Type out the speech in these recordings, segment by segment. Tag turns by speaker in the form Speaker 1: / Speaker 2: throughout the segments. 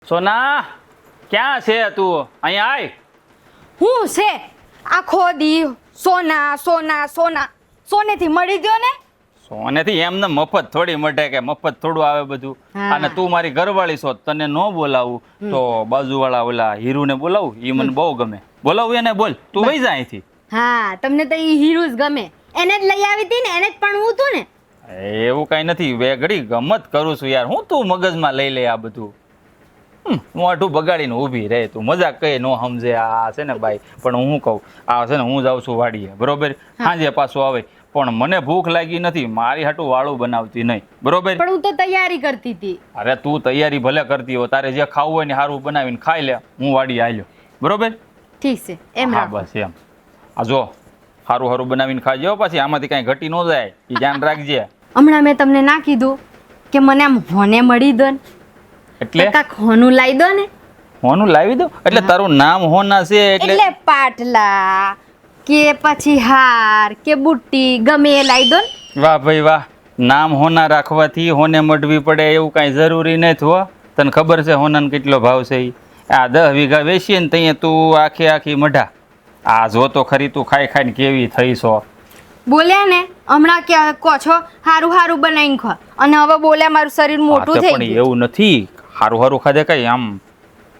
Speaker 1: સોના ક્યાં છે તું? અહીંયા આય.
Speaker 2: હું છે આખો દી સોના સોના સોના સોનેથી મળી ગયો ને.
Speaker 1: સોનેથી એમને મફત થોડી મળે કે મફત થોડું આવે બધું.
Speaker 2: હા.
Speaker 1: અને તું મારી ઘરવાળી છો, તને ન બોલાવું તો બાજુવાળા ઓલા હીરુને બોલાવું, ઈ મને બહુ ગમે. બોલાવું એને, બોલ તું વઈ જા અહીંથી.
Speaker 2: હા, તમને તો ઈ હીરો જ ગમે. એને જ લઈ આવી હતી ને, એને જ પણ હું તું ને.
Speaker 1: એવું કઈ નથી, વેગડી ગમત કરું છું યાર. હું તું મગજમાં લઈ લે આ બધું. મોઢું બગાડીને ઊભી રહે તું, મજાક કઈ ન સમજે આ છે ને બાઈ. પણ હું કહું, આ છે ને હું જાઉં છું વાડીએ, બરોબર? સાંજે પાછું આવે. પણ મને ભૂખ લાગી નથી, મારી હાટું વાળું બનાવતી નહીં, બરોબર?
Speaker 2: પણ હું તો તૈયારી કરતી હતી.
Speaker 1: અરે તું તૈયારી ભલે કરતી હો, તારે જે ખાવું હોય ને સારું બનાવીને ખાઈ લે, હું વાડીએ આલ્યો, બરોબર?
Speaker 2: ઠીક છે, એમ
Speaker 1: હા
Speaker 2: રાખો.
Speaker 1: બસ એમ. આ જો સારું સારું બનાવીને ખાજો, પછી આમાંથી કાંઈ ઘટી ન જાય એ ધ્યાન રાખજે.
Speaker 2: હમણાં મેં તમને ના કીધું કે મને આમ હોને મળી દો ને,
Speaker 1: એટલે
Speaker 2: કાંઈક હોનું લાવી દો ને.
Speaker 1: હોનું લાવી દો એટલે તારું નામ હોના છે
Speaker 2: એટલે પાટલા કે પછી હાર કે બુટ્ટી ગમે એ લાવી દો ને.
Speaker 1: વાહ ભાઈ વાહ. નામ હોના રાખવાથી હોને મઢવી પડે એવું કાંઈ જરૂરી નથી હો. તને ખબર છે હોનાનો કેટલો ભાવ છે ઈ? આ 10 વીઘા વેચીએ ને ત્યાં તું આખી મઢા. આ જો તો ખરી તું ખાઈ ખાઈને કેવી થઈ છો.
Speaker 2: બોલ્યા ને હમણાં કે કહો છો હારું હારું બનાવીને ખો, અને હવે બોલ્યા મારું શરીર મોટું
Speaker 1: હા, તો
Speaker 2: થઈ
Speaker 1: પણ
Speaker 2: ગયું.
Speaker 1: એવું નથી. હારું હારું ખાધે કઈ આમ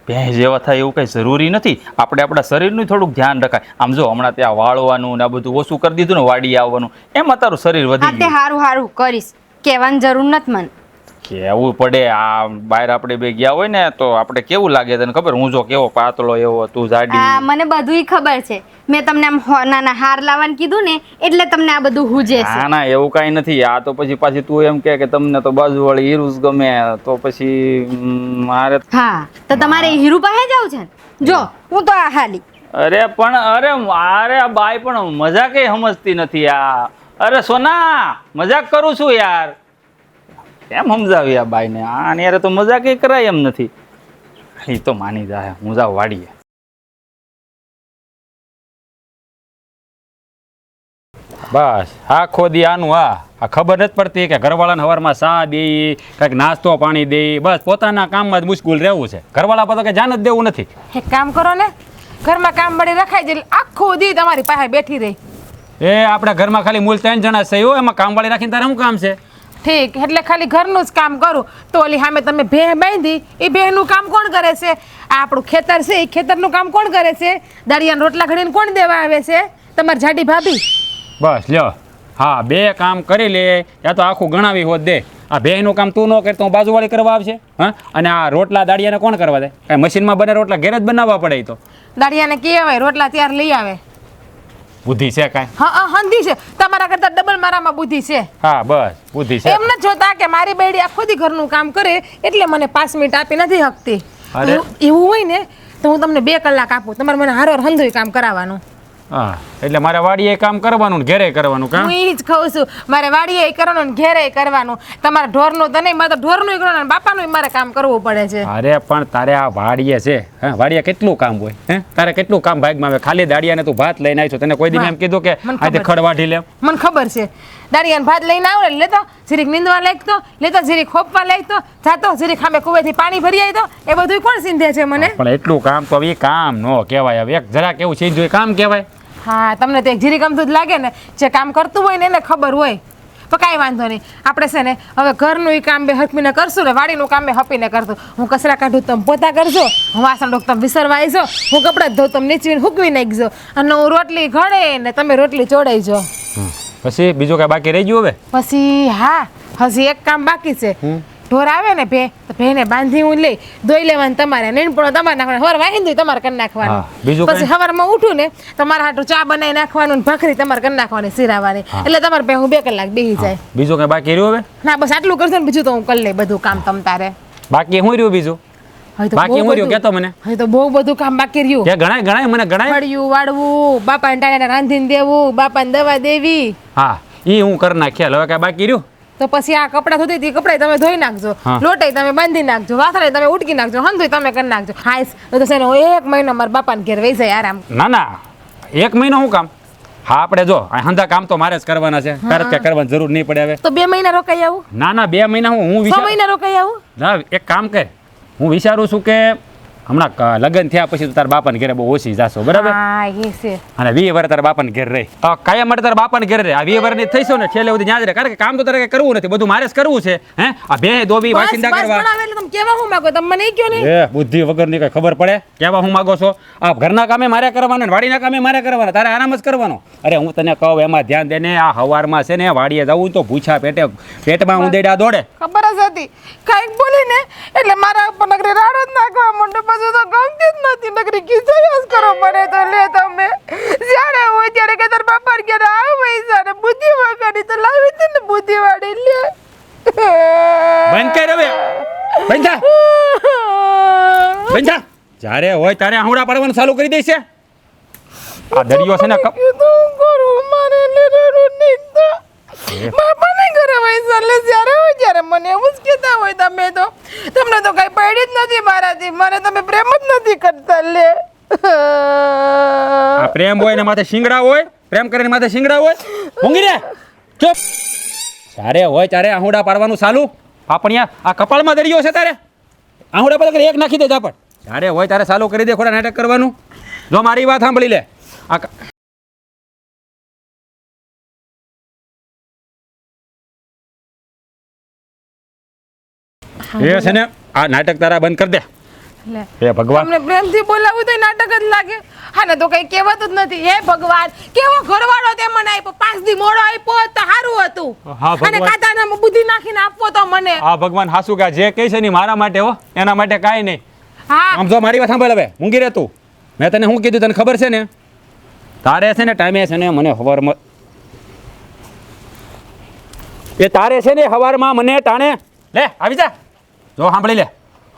Speaker 1: ભેંસ જેવા થાય એવું કઈ જરૂરી નથી. આપણે આપણા શરીરનું થોડુંક ધ્યાન રખાય. આમ જો હમણાં ત્યાં વાળવાનું ને આ બધું ઓછું કરી દીધું ને, વાડી આવવાનું, એમાં તારું શરીર વધી
Speaker 2: હા તે
Speaker 1: ગયું.
Speaker 2: હારું હારું કરીશ, કહેવાની જરૂર નથી મને.
Speaker 1: કેવું પડે. આ બહાર આપણે બે ગયા હોય ને તો આપણે કેવું લાગે તને ખબર? હું જો કેવો પાતળો એવો, તું જાડી.
Speaker 2: હા મને બધુંય ખબર છે. મેં તમને આમ હોનાના હાર લાવવાનું કીધું ને એટલે તમને આ બધું હુજે છે.
Speaker 1: ના ના એવું કાંઈ નથી. આ તો પછી પાછી તું એમ કે તમને તો બાજુવાળી હીરું જ ગમે, તો પછી મારે.
Speaker 2: હા તો તમારે હીરુ પાસે જાવ છે ને? જો હું તો આ હાલી.
Speaker 1: અરે પણ અરે આ બાઈ પણ મજાક એ સમજતી નથી આ. અરે સોના, મજાક કરું છું યાર. કેમ સમજાવી આ બાઈને? આને યાર તો મજાક એ કરાય એમ નથી. એ તો માની જાય. હું જાઉં વાડીએ. બસ આખો દી આનું આ ખબર નથી પડતી કે ઘરવાળાને સવારમાં ચા દે, કંઈક નાસ્તો પાણી દે, બસ પોતાના કામમાં જ મુશ્કેલ રહેવું છે. ઘરવાળા પર તો કંઈ ધ્યાન જ દેવું નથી.
Speaker 3: એક કામ કરો ને, ઘરમાં કામ બળી રખાઈ જાય આખો દી તમારી પાસે બેઠી રહી.
Speaker 1: એ આપણા ઘરમાં ખાલી મૂળ 3 જણા છે, એવો એમાં કામવાળી રાખીને તારે શું કામ છે?
Speaker 3: ઠીક, એટલે ખાલી ઘરનું જ કામ કરું તો ઓલી સામે તમે ભેં બાંધી, એ ભેંનું કામ કોણ કરે છે? આ આપણું ખેતર છે, એ ખેતરનું કામ કોણ કરે છે? દાળિયાના રોટલા ઘડીને કોણ દેવા આવે છે? તમારી જાડી ભાભી.
Speaker 1: બસ લ્યો. હા, 2 કામ કરી લે, યા તો આખું ગણાવી હોત દે. આ બેયનું કામ તું ન કરે તો બાજુવાળી કરવા આવશે. હા, અને આ રોટલા દાળિયાને કોણ કરવા દે? કાંઈ મશીનમાં બને રોટલા ઘેર જ બનાવવા પડે. એ તો
Speaker 3: દાળિયાને કહેવાય રોટલા ત્યાર લઈ આવે.
Speaker 1: બુદ્ધિ છે કાંઈ?
Speaker 3: હા હંધી છે, તમારા કરતા ડબલ મારામાં બુદ્ધિ છે.
Speaker 1: હા બસ બુદ્ધિ છે.
Speaker 3: એમ નથી જોતા કે મારી બેડી આખો દી ઘરનું કામ કરે એટલે મને 5 મિનિટ આપી નથી શકતી.
Speaker 1: અરે.
Speaker 3: એવું હોય ને તો હું તમને 2 કલાક આપું, તમારે મને હારો હંધુય કામ કરાવવાનું.
Speaker 1: હા, એટલે મારે વાડીએ કામ કરવાનું ને ઘેરે કરવાનું કામ.
Speaker 3: હું ઈ જ કહું છું, મારે વાડીએ કરવાનું ને ઘેરે કરવાનું. તમારે ઢોરનું તો નહીં, મારે તો ઢોરનું કરવાનું, બાપાનું મારે કામ કરવું પડે છે.
Speaker 1: અરે પણ તારે આ વાડીએ છે, હા વાડીએ કેટલું કામ હોય? હે, તારે કેટલું કામ ભાગમાં આવે? ખાલી દાડિયાને તું ભાત લઈને આવી છો, તને કોઈ દી એમ કીધું કે
Speaker 3: મને
Speaker 1: આજે
Speaker 3: ખબર
Speaker 1: ખડ વાઢી લે?
Speaker 3: મને ખબર છે. દાળિયાને ભાત લઈને આવો ને લેતો, જીરીક નીંદવા લાગતો, લેતો જીરીક ખોપવા લાગતો, જાતો જીરીક ખાંભે કુવેથી પાણી ભરી આવી તો, એ બધું કોણ સીંધે છે મને?
Speaker 1: પણ એટલું કામ તો એ કામ ન કહેવાય. હવે એક જરાક એવું છે જો કામ કહેવાય.
Speaker 3: હા, તમને તો એક જીરી ગમતું જ લાગે ને. જે કામ કરતું હોય ને એને ખબર હોય. તો કાંઈ વાંધો નહીં, આપણે છે ને હવે ઘરનું એ કામ બે હકમીને કરશું ને, વાડીનું કામ બે હપીને કરશું. હું કચરા કાઢું તમે પોતા કરજો, હું વાસણ ડોક તમે વિસરવા આવજો, હું કપડાં ધોઉં તમે નીચવીને હૂકવી નાખજો, અને હું રોટલી ઘડે ને તમે રોટલી ચોડાઈજો.
Speaker 1: પછી બીજું કાંઈ બાકી રહી ગયું હવે?
Speaker 3: પછી હા, હજી એક કામ બાકી છે. ઢોર આવે ને ભેને બાંધી હું લઈ ધોઈ લેવાનું તમારે, નીણપણો તમારે નાખવાનો, સવાર વાહિંદુ તમારે કરી નાખવાનું.
Speaker 1: બીજું
Speaker 3: પછી સવારમાં ઉઠું ને તમારા હાટું ચા બનાવી નાખવાનું ને ભાખરી તમારે કરી નાખવાની સિરાવાની, એટલે તમારે બે હું 2 કલાક બેસી જાય.
Speaker 1: બીજું કઈ બાકી રહ્યું હવે?
Speaker 3: ના બસ આટલું કરશો ને, બીજું તો હું કરી લઈ બધું કામ તમ તારે.
Speaker 1: બાકી શું રહ્યું બીજું?
Speaker 3: હવે તો
Speaker 1: બાકી
Speaker 3: બહુ
Speaker 1: હું રહ્યું
Speaker 3: બધું-
Speaker 1: કહેતો મને.
Speaker 3: હવે તો બહુ બધું કામ બાકી રહ્યું.
Speaker 1: કે ગણાય મને ગણાય.
Speaker 3: ફળિયું વાળવું, બાપાને ટાણે રાંધીને દેવું, બાપાને દવા દેવી.
Speaker 1: હા, ઈ હું કરી નાખ્યા. હવે કાંઈ બાકી રહ્યું?
Speaker 3: તો પછી આ કપડાં ધોતી હતી, કપડાં તમે ધોઈ નાખજો, લોટાઈ તમે બાંધી નાખજો, વાસણે તમે ઉટકી નાખજો, હંધુય તમે કરી નાખજો. હાઈસ તો છે ને 1 મહિનો મારા બાપાને ઘેર વહી જાય આરામ.
Speaker 1: ના ના, 1 મહિનો શું કામ? હા આપણે જો હંધા કામ તો મારે જ કરવાના છે, તારે કઈ કરવાની જરૂર નહીં પડે હવે.
Speaker 3: તો 2 મહિના રોકાઈ આવું?
Speaker 1: ના ના, 2 મહિના હું
Speaker 3: 6 મહિના રોકાઈ આવું?
Speaker 1: ના, એક કામ કર,
Speaker 4: હું વિચારું છું કે હમણાં લગ્ન થયા પછી તો તારા બાપાને ઘરે બહુ ઓછી જાશો બરાબર
Speaker 3: હા એ છે
Speaker 4: અને 20 વર્ષ તારા બાપાને ઘેર રહી કાયમ માટે તારા બાપાને ઘેર રહે આ 20 વર્ષની થઈશો ને છેલ્લે સુધી યાદ રહે કારણ કે કામ તો તારે કંઈ કરવું નથી બધું મારે જ કરવું છે હે આ બે દોબી વાસિંદા કરવા
Speaker 3: એટલે તમે કેવા હું માંગો તમે મને કયો ને
Speaker 4: એ બુદ્ધિ વગરની કઈ ખબર પડે કેવા હું માગો છો આ ઘરના કામે મારે કરવાના ને વાડીના કામે મારે કરવાના તારે આરામ જ કરવાનો અરે હું તને કહું એમાં ધ્યાન દે ને આ હવારમાં છે ને વાડીએ જવું તો ભૂછા પેટમાં ઉંદેડા દોડે
Speaker 3: ખબર જ હતી કાંઈક બોલી ને એટલે મારા ઉપર નગરી રાડો જ નાખવા માંડે પછી તો ગમતી જ નથી નગરી ખીચાઈ કરો મને તો લે તમે જ્યારે હોય ત્યારે કે તાર બાપા કે આ પૈસા ને બુદ્ધિ વગરની તો લાવી હતી ને બુદ્ધિ વાળી લે
Speaker 4: બંધ કર હવે બંધ થા બંધ થા જ્યારે હોય ત્યારે આહુડા પાડવાનું ચાલુ કરી દેશે આ દરિયો છે ને
Speaker 3: કીધું કરું મારે લે રડું નીકળતો બાપાને ઘરે પૈસા લે જ્યારે હોય ત્યારે મને એવું જ કહેતા હોય તમે તો તમને તો કઈ પડી જ નથી મારાથી મને તમે પ્રેમ જ નથી કરતા લે
Speaker 4: આ પ્રેમ હોય ને માથે શિંગડા હોય પ્રેમ કરીને માથે શિંગડા હોય ઊંઘી રે ચૂપ જ્યારે હોય ત્યારે આહુડા પાડવાનું ચાલુ પાપણિયા આ કપાળમાં દરિયો છે તારે આહુડા પર એક નાખી દે ઝાપટ જ્યારે હોય ત્યારે ચાલુ કરી દે ખોટા નાટક કરવાનું જો મારી વાત સાંભળી લે આ એ છે ને આ નાટક તારા બંધ કરી દે
Speaker 3: લે
Speaker 4: હે ભગવાન
Speaker 3: તમને પ્રેમથી બોલાવું તો નાટક જ લાગે હા ને તો કઈ કહેવાતું જ નથી હે ભગવાન કેવો ઘરવાળો તે મને આપ્યો 5 દી મોડો આપ્યો તો સારું હતું
Speaker 4: હા, ભગવાન.
Speaker 3: અને કાતાના બુદ્ધિ નાખીને આપવો તો મને
Speaker 4: આ ભગવાન હાસુ કે જે કહે છે ને મારા માટે હો એના માટે કાંઈ નહીં
Speaker 3: હા
Speaker 4: આમ જો મારી વાત સાંભળ હવે ઊંઘી રહે તું મેં તને શું કીધું તને ખબર છે ને તારે છે ને ટાઈમે છે ને મને હવારમાં એ તારે છે ને હવારમાં મને ટાણે લે આવી જા જો સાંભળી લે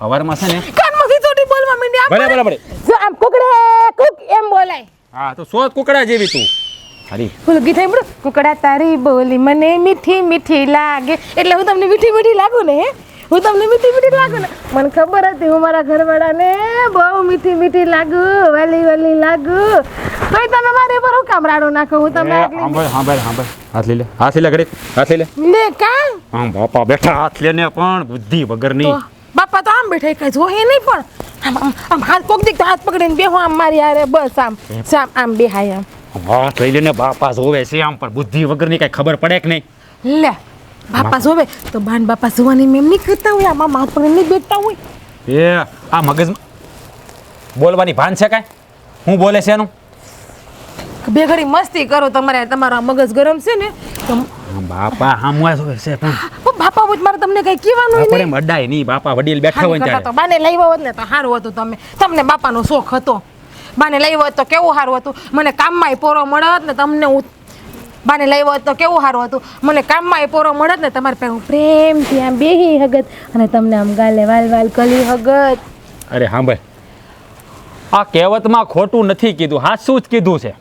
Speaker 4: હવારમાં છે ને
Speaker 3: કાનમાંથી થોડી બોલવા માંડી
Speaker 4: ભલે ભલે ભલે
Speaker 3: જો આમ કુકડે કુક એમ બોલાય
Speaker 4: હા તો સોત કુકડા જેવી તું હરી
Speaker 3: બોલ ગીત સાંભળો કુકડા તારી બોલી મને મીઠી મીઠી લાગે એટલે હું તમને મીઠી મીઠી લાગુ ને હે હું તમને મીઠી મીઠી લાગુ ને મને ખબર હતી હું મારા ઘરવાળાને બહુ મીઠી મીઠી લાગુ વાલી વાલી લાગુ તોય તમે મારી પર હું કામ રાડો નાખો હું તમને આટલી
Speaker 4: સાંભળ સાંભળ સાંભળ હાથ લઈ લે ઘડી હાથ લઈ લે
Speaker 3: લે કા
Speaker 4: આમ બાપા બેઠા હાથ લેને પણ બુદ્ધિ વગરની
Speaker 3: તો બાપા તો આમ બેઠા કઈ જોહે નહીં પણ આમ આમ આમ હાથ પગ દીક તો હાથ પકડીને બેહો આમ મારી હારે બસ આમ સામ આમ બેહાય આમ
Speaker 4: હાથ લઈ લેને બાપા જોવે છે આમ પણ બુદ્ધિ વગરની કઈ ખબર પડે કે નહીં
Speaker 3: લે બાપા જોવે તો બાન બાપા જોવાની મેમ નહીં કરતા હોય આમાં હાથ પકડીને નહીં બેઠતા હોય
Speaker 4: એ આ મગજમાં બોલવાની ભાન છે કાંઈ હું બોલે છે એનું
Speaker 3: બે ઘડી મસ્તી કરો તમારો આ મગજ ગરમ છે ને તો
Speaker 4: બાપા હામવા જોવે છે પણ
Speaker 3: બાપા હોય મારે તમને કઈ કહેવાનું
Speaker 4: આપણે
Speaker 3: નહીં
Speaker 4: મડાય નહીં બાપા વડીલ બેઠા હોય ને
Speaker 3: કરતા તો
Speaker 4: ત્યારે
Speaker 3: બાને લાવ્યા હોત ને તો સારું હતું તમને બાપાનો શોખ હતો બાને લાવ્યો હોત તો કેવું સારું હતું મને કામમાંય પોરો મળત ને તમને હું બાને લાવ્યો હોત તો કેવું સારું હતું મને કામમાંય પોરો મળત ને તમારે પાસે હું પ્રેમથી આમ બેહી હગત અને તમને આમ ગાલે વાલ વાલ કલી હગત
Speaker 4: અરે સાંભળ આ કહેવતમાં ખોટું નથી કીધું હાચું જ કીધું છે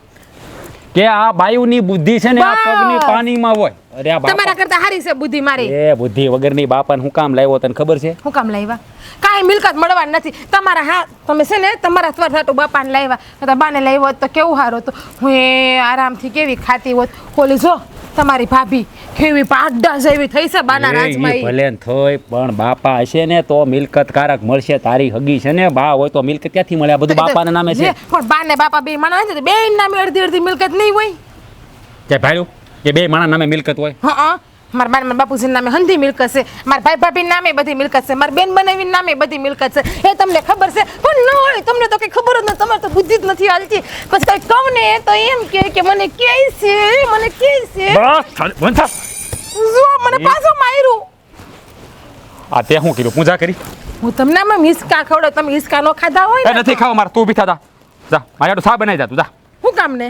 Speaker 4: કે આ બાયુની બુદ્ધિ છે ને આ
Speaker 3: બસ.
Speaker 4: પગની પાણીમાં હોય અરે આ
Speaker 3: તમારા
Speaker 4: બાપા
Speaker 3: કરતા હારી છે બુદ્ધિ મારી
Speaker 4: એ બુદ્ધિ વગરની બાપાને હું કામ લાવ્યો તને ખબર છે
Speaker 3: હું કામ લાવ્યા કાંઈ મિલકત મળવાની નથી તમારા હા તમે છે ને તમારા સ્વર થાટું બાપાને લાવ્યા તો બાને લાવ્યો હોત તો કેવું સારું હતું હું એ આરામથી કેવી ખાતી હોત ઓલી જો તમારી ભાભી કેવી પાડા જેવી થઈ છે બાના
Speaker 4: એ
Speaker 3: રાજમાં ઈ.
Speaker 4: ભલે ને થઈ પણ બાપા હશે ને તો મિલકત કારક મળશે તારી હગી છે ને બા હોય તો મિલકત ક્યાંથી મળે આ બધું બાપાના નામે છે
Speaker 3: લે, પણ બા ને બાપા બે માણસ છે બે નામે અડધી અડધી મિલકત નહીં હોય
Speaker 4: કે ભાઈ એ બે માણા નામે મિલકત હોય
Speaker 3: હા મારા બાન મારા બાપુજી નામે હંધી મિલકત છે મારા ભાઈ ભાભી નામે બધી મિલકત છે મારા બેન બનાવી નામે બધી મિલકત છે એ તમને ખબર છે પણ ન હોય તમને તો કઈ ખબર જ નથી તમારે તો બુદ્ધિ જ નથી હાલતી પછી કઈ કહું ને તો એમ કે મને કે છે
Speaker 4: બસ ચાલ, બંધ થા.
Speaker 3: જો મને પાછો માર્યું
Speaker 4: આ તે શું કર્યું પૂજા કરી
Speaker 3: હું તમને આમાં હિસકા ખવડો તમે હિસકા નો ખાધા હોય
Speaker 4: એ
Speaker 3: ને
Speaker 4: નથી ખાવા મારે તું બી થા જા મારે આટલું સા બનાવી જા તું જા
Speaker 3: હું કામ ને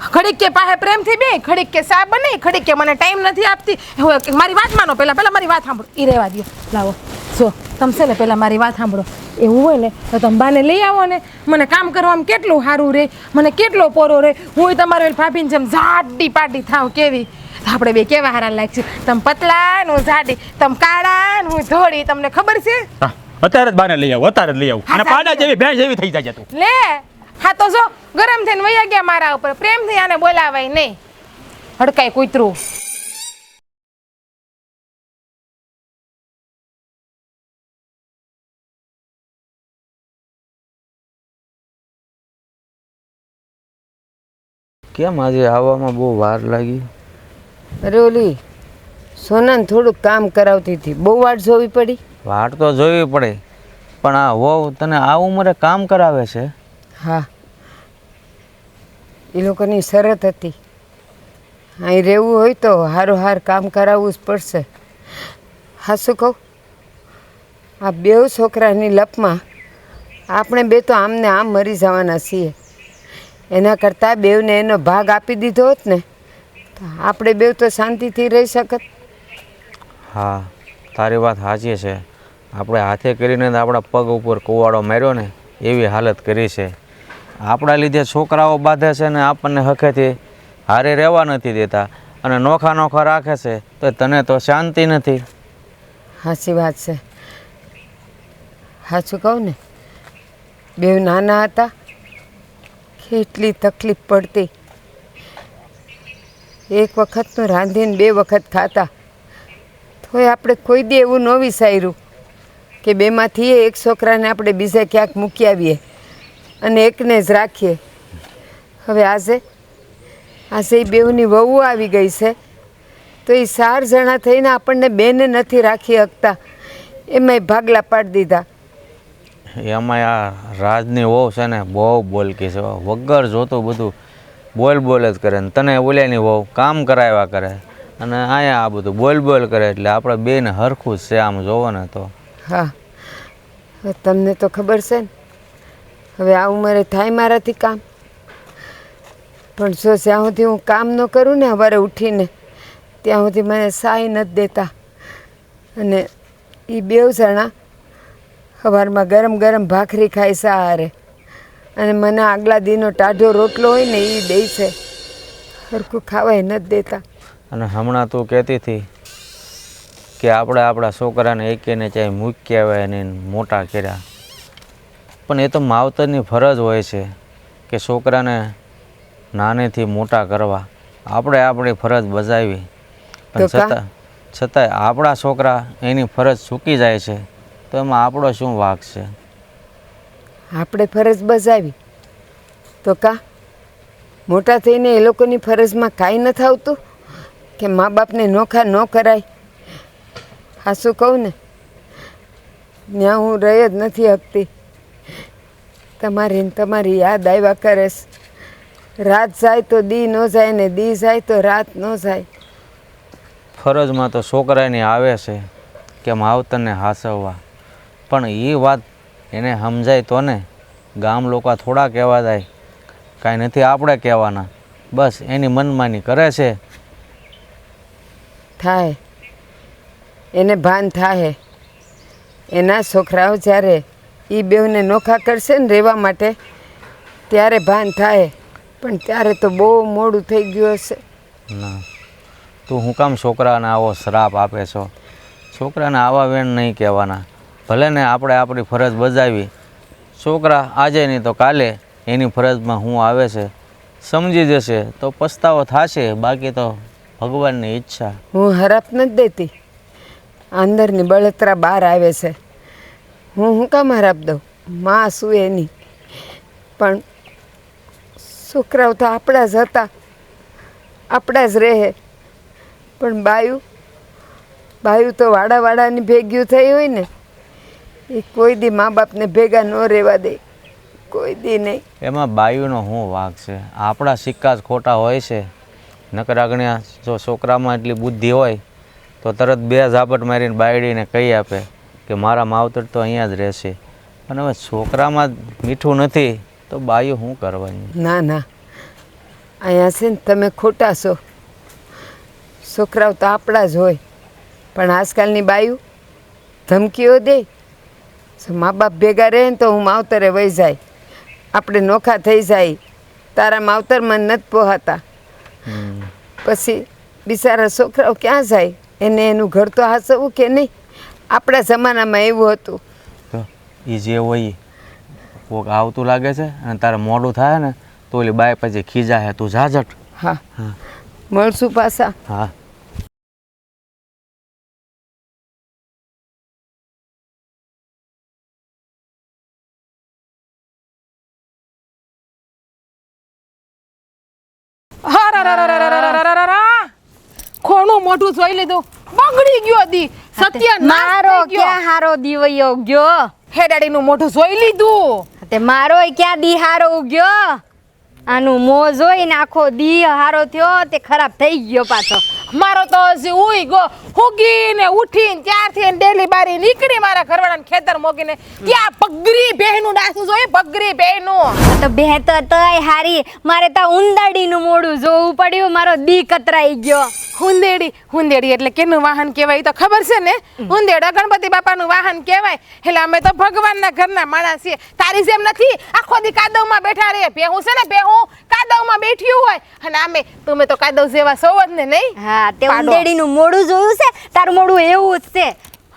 Speaker 3: ઘડીક કે પાસે પ્રેમથી બે ઘડીક કે સા બને ઘડીક કે મને ટાઈમ નથી આપતી હવે મારી વાત માનો પહેલા મારી વાત સાંભળો ઈ રહેવા દો લાવો જો તમે છે ને પહેલા મારી વાત સાંભળો એવું હોય ને તો તમે બાને લઈ આવો ને મને કામ કરવામાં કેટલું સારું રહે મને કેટલો પોરો રહે હું તમારો ભાભીને જેમ જાડી પાટી થાવ કેવી આપણે બે કેવા હારા લાગશે તમે પતલા ને હું જાડી તમે કાળા ને હું ધોળી તમને ખબર છે
Speaker 4: હા, અત્યારે જ બાને લઈ આવું અત્યારે જ લઈ આવું અને પાડા જેવી ભેંસ જેવી થઈ જાય તું
Speaker 3: લે હા તો જો ગરમ થઈને વયા ગયા મારા ઉપર પ્રેમથી આને બોલાવાય નહીં હડકાય કૂતરું
Speaker 5: કેમ આજે આવવામાં બહુ વાર લાગી?
Speaker 6: અરે ઓલી સોનાને થોડુંક કામ કરાવતી હતી, બહુ વાટ જોવી પડી.
Speaker 5: વાર તો જોવી પડે, પણ આ વહુ તને આ ઉંમરે કામ કરાવે છે?
Speaker 6: હા, એ લોકોની શરત હતી, અહીં રહેવું હોય તો હારોહાર કામ કરાવવું જ પડશે. હા, શું કહું, આ બેઉ છોકરાની લપમાં આપણે બે તો આમને આમ મરી જવાના છીએ. એના કરતાં બેઉને એનો ભાગ આપી દીધો હોત ને તો આપણે બેઉ તો શાંતિથી રહી શકત.
Speaker 5: હા, તારી વાત સાચી છે. આપણે હાથે કરીને જ આપણા પગ ઉપર કુવાડો માર્યો ને એવી હાલત કરી છે. આપણા લીધે છોકરાઓ બાંધે છે ને આપણને હખેથી હારે રહેવા નથી દેતા અને નોખા નોખા રાખે છે, તો તને તો શાંતિ નથી.
Speaker 6: સાચી વાત છે. સાચું કહું ને, બેઉ નાના હતા, કેટલી તકલીફ પડતી. એક વખતનું રાંધીને 2 વખત ખાતા, તોય આપણે કોઈ દી એવું ન વિચાર્યું કે બેમાંથી એક છોકરાને આપણે બીજે ક્યાંક મૂકી આવીએ અને એકને જ રાખીએ. હવે આજે એ બેઉની વહુ આવી ગઈ છે, તો એ 4 જણા થઈને આપણને બેને નથી રાખી શકતા, એમાંય ભાગલા પાડી દીધા.
Speaker 5: એમાં આ રાજની વહુ છે ને બહુ બોલકી છે, વગર જોતું બધું બોલ જ કરે ને તને ઓલ્યાની વહુ કામ કરાવ્યા કરે અને અહીંયા આ બધું બોલ કરે, એટલે આપણે બેને હરખું જ છે આમ જોવો ને તો.
Speaker 6: હા, હવે તમને તો ખબર છે ને, હવે આ ઉંમરે થાય મારાથી કામ, પણ જો જ્યાં સુધી હું કામ ન કરું ને સવારે ઉઠીને ત્યાં સુધી મને સાય નથી દેતા. અને એ બેઉ જણા સવારમાં ગરમ ગરમ ભાખરી ખાય સહારે, અને મને આગલા દીનો ટાઢો રોટલો હોય ને એ દે છે, સરખું ખાવાય નથી દેતા.
Speaker 5: અને હમણાં તું કહેતી હતી કે આપણે આપણા છોકરાને એકેને ચાહે મૂકી આવ્યા એને મોટા કર્યા, પણ એ તો માવતરની ફરજ હોય છે કે છોકરાને નાનેથી મોટા કરવા. આપણે આપણી ફરજ બજાવી, પણ છતાંય આપણા છોકરા એની ફરજ ચૂકી જાય છે, તો એમાં આપણો શું વાંક છે?
Speaker 6: આપણે ફરજ બજાવી તો મોટા થઈને એ લોકોની ફરજમાં કાંઈ નથી આવતું કે મા બાપને નોખા ન કરાય. હા, શું કહું ને, ત્યાં હું રહી જ નથી શકતી. તમારી યાદ આવ્યા કરે છે. રાત જાય તો દી ન જાય ને દી જાય તો રાત ન જાય.
Speaker 5: ફરજમાં તો છોકરાની આવે છે કે માવતરને હાસવવા, પણ એ વાત એને સમજાય તો ને. ગામ લોકો થોડા કહેવા જાય, કાંઈ નથી આપણે કહેવાના, બસ એની મનમાની કરે છે.
Speaker 6: થાય એને ભાન થાય, એના છોકરાઓ જ્યારે એ બેઉને નોખા કરશે ને રહેવા માટે ત્યારે ભાન થાય, પણ ત્યારે તો બહુ મોડું થઈ ગયું હશે.
Speaker 5: ના, તું હું કામ છોકરાને આવો શ્રાપ આપે છો? છોકરાને આવા વેણ નહીં કહેવાના. ભલે ને આપણે આપણી ફરજ બજાવી, છોકરા આજે નહીં તો કાલે એની ફરજમાં હું આવે છે સમજી જશે તો પસ્તાવો થશે, બાકી તો ભગવાનની ઈચ્છા.
Speaker 6: હું હરાપ નથી દેતી, અંદરની બળતરા બહાર આવે છે. હું કામ હરાપ દઉં? માં શું એની, પણ છોકરાઓ તો આપણા જ હતા, આપણા જ રહે. પણ બાયું તો વાડાની ભેગ્યું થઈ હોય ને, એ કોઈ દી મા બાપને ભેગા ન રહેવા દે, કોઈ દી નહીં.
Speaker 5: એમાં બાયુનો શું વાંક છે? આપણા સિક્કા જ ખોટા હોય છે. નકર આગણ્યા જો છોકરામાં એટલી બુદ્ધિ હોય તો તરત 2 ઝાપટ મારીને બાયડીને કહી આપે કે મારા માવતર તો અહીંયા જ રહેશે. અને હવે છોકરામાં જ મીઠું નથી તો બાયું શું કરવાની?
Speaker 6: ના, અહીંયા છે ને તમે ખોટા છો. છોકરાઓ તો આપણા જ હોય, પણ આજકાલની બાયું ધમકીઓ દે, મા બાપ ભેગા રહે ને તો હું માવતરે વહી જાય, આપણે નોખા થઈ જાય, તારા માવતર મને નથી પોહાતા. પછી બિચારા છોકરાઓ ક્યાં જાય? એને એનું ઘર તો હાચવવું કે નહીં? આપણા જમાનામાં એવું હતું.
Speaker 5: એ જે હોય કોક આવતું લાગે છે અને તારે મોડું થાય ને તો ઓલી બાય પછી ખીજા હે, તું જાજટ.
Speaker 6: હા, મળશું પાછા.
Speaker 5: હા.
Speaker 3: ખોણું મોઢું જોઈ લીધું બગડી ગયો દી સત્ય
Speaker 2: મારો ક્યાં હારો દીવયો ગયો
Speaker 3: હે ડેડી નું મોઢું જોઈ લીધું
Speaker 2: તે મારોય ક્યાં દી હારો ઉગ્યો આનું મોં જોઈને આખો દી હારો થયો તે ખરાબ થઈ ગયો પાછો
Speaker 3: મારો તો હજી ઉઈ ગો હુગીને ઉઠીને ત્યારથી ડેલી બારી નીકળી મારા ઘરવાળાને ખેતર મોકીને ત્યાં પગરી બેહનું ડાસું જોઈએ પગરી બેહનું
Speaker 2: તો બેહતો તોય હારી મારે તો ઉંદરડીનું મોઢું જોવું પડ્યું મારો દી કતરાઈ ગયો
Speaker 3: હુંદેડી એટલે કેનું વાહન કહેવાય ઈ તો ખબર છે ને હુંદેડા ગણપતિ બાપાનું વાહન કહેવાય એટલે અમે તો ભગવાનના ઘરના માણસ છીએ તારી જેમ નથી આખો દી કાદવમાં બેઠા રહે ભેહું છે ને ભેહું કાદવમાં બેઠ્યું હોય અને અમે તમે તો કાદવ જેવા સૌ જ ને નહીં
Speaker 2: હા તે
Speaker 3: પાડો.
Speaker 2: ઉંદરડીનું મોઢું જોયું છે તારું મોઢું એવું જ છે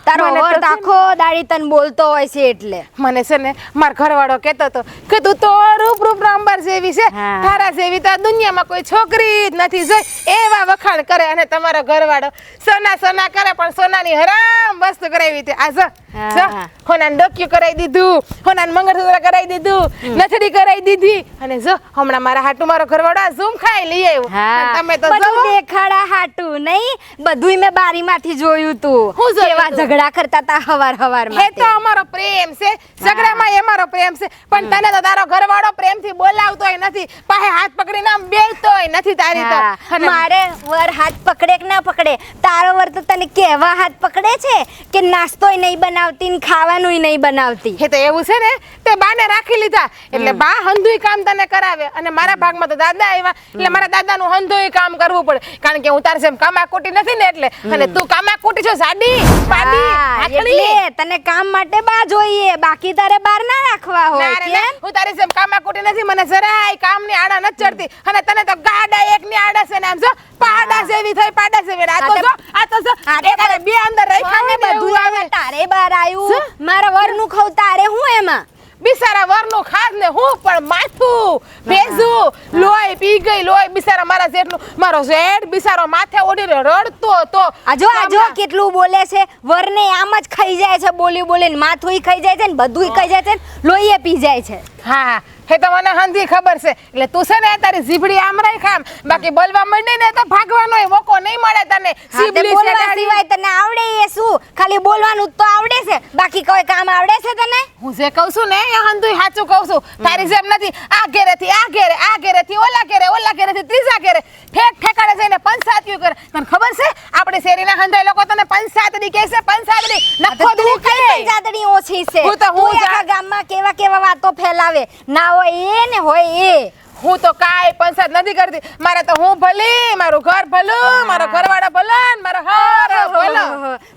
Speaker 2: તારો
Speaker 3: મને તો
Speaker 2: વર્ત
Speaker 3: છે ને-
Speaker 2: આખો દાડી તને બોલતો હોય છે એટલે
Speaker 3: મને છે ને માર ઘરવાળો કહેતો હતો કે તું તો રૂપ અંબર જેવી છે
Speaker 2: હા.
Speaker 3: તારા જેવી તો આ દુનિયામાં કોઈ છોકરી જ નથી જોઈ એવા વખાણ કરે અને તમારો ઘરવાળો સોના કરે પણ સોનાની હરામ વસ્તુ કરાવી હતી આ જો
Speaker 2: હા.
Speaker 3: હોનાન ડોક્યુ કરાવી દીધું હોનાન મંગળસૂત્ર કરાવી દીધું નથડી કરાવી દીધી અને જો હમણાં મારા હાટુ મારો ઘરવાળો આ ઝૂમ ખાઈ લઈ આવ્યો
Speaker 2: હા
Speaker 3: અને તમે તો
Speaker 2: બધું
Speaker 3: જુઓ.
Speaker 2: દેખાડા હાટું નહીં બધુંય મેં બારીમાંથી જોયું તું
Speaker 3: હું જોયું
Speaker 2: કેવા
Speaker 3: તું?
Speaker 2: ઝઘડા કરતા તા હવાર
Speaker 3: એ તો અમારો પ્રેમ છે ઝઘડામાં અમારો પ્રેમ છે પણ તને તો તારો ઘરવાળો પ્રેમથી બોલાવતોય નથી પાસે હાથ પકડીને આમ બેસતોય નથી તારી તો અને
Speaker 2: મારે વર હાથ પકડે કે ના પકડે તારો વર તો તને કેવા હાથ પકડે છે કે નાસ્તોય નહીં બનાવતી ને ખાવાનુંય નહીં બનાવતી
Speaker 3: એ તો એવું છે ને તે બાને રાખી લીધા એટલે બા હંધુય કામ તને કરાવે અને મારા ભાગમાં તો દાદા આવ્યા એટલે મારા દાદાનું હંધુય કામ કરવું પડે કારણ કે હું તારી જેમ કામાકુટી નથી ને એટલે અને તું કામાકુટી છો સાડી પાડી
Speaker 2: હા,
Speaker 3: હાથણી.
Speaker 2: એટલે તને કામ માટે બા જોઈએ બાકી તારે બાર ના રાખવા હોય
Speaker 3: ના રે ના,
Speaker 2: કેમ
Speaker 3: હું તારી જેમ કામાકુટી નથી મને જરાય કામની આડા નથી ચડતી અને તને તો ગાડા એકની આડા છે ને આમ જો પાડા જેવી થઈ પાડા જેવી આ તો જો આ તો જો
Speaker 2: આ તે
Speaker 3: એકારે બે અંદર રહી ખાને ને
Speaker 2: બધું
Speaker 3: એવું
Speaker 2: આવે
Speaker 3: આવે
Speaker 2: તારે બાર આવ્યું મારા વરનું ખવ તારે હું એમાં
Speaker 3: બિચારા વરનું ખાસ ને હું પણ માથું ભેજું લોહી પી ગઈ લોહી બિચારા મારા જેટલું મારો જેઠ બિચારો માથે ઓડીને રડતો હતો
Speaker 2: આજો કેટલું બોલે છે વરને આમ જ ખાઈ જાય છે બોલી બોલીને માથુંય ખાઈ જાય છે ને બધુંય ખાઈ જાય છે ને લોહીએ પી જાય છે
Speaker 3: હા હે તો મને હંધી ખબર છે એટલે તું છે ને તારી જીભડી આમ રાખ ખામ બાકી બોલવા માંડી ને તો ભાગવાનો મોકો નહીં મળે તને
Speaker 2: હા, તે
Speaker 3: જીભડી
Speaker 2: બોલવા
Speaker 3: ચડાડી.
Speaker 2: સિવાય તને આવડે એ શું ખાલી બોલવાનું જ તો આવડે છે બાકી કોઈ કામ આવડે છે તને
Speaker 3: હું જે કહું છું ને એ હંધુય સાચું કહું છું તારી જેમ નથી આ ઘેરેથી આ ઘેરે આ ઘેરેથી ઓલા ઘેરેથી ત્રીજા ઘેરે ઠેકાડે જઈને પંચાયતીઓ કરે તને ખબર છે આપણે શેરીના હંધાઈ લોકો તને પંચાયતડી કહે છે પંચાયતડી નખો દૂર
Speaker 2: કઈ
Speaker 3: કરે
Speaker 2: પંચાયતની ઓછી છે
Speaker 3: હું તો હું
Speaker 2: તું આખા ગામમાં કેવા વાતો ફેલાવે ના હોય એ ને હોય એ
Speaker 3: હું તો કાંઈ પંચાયત નથી કરતી મારે તો હું ભલી મારું ઘર ભલું મારો ઘરવાળો ભલો ને મારો હારો ભલો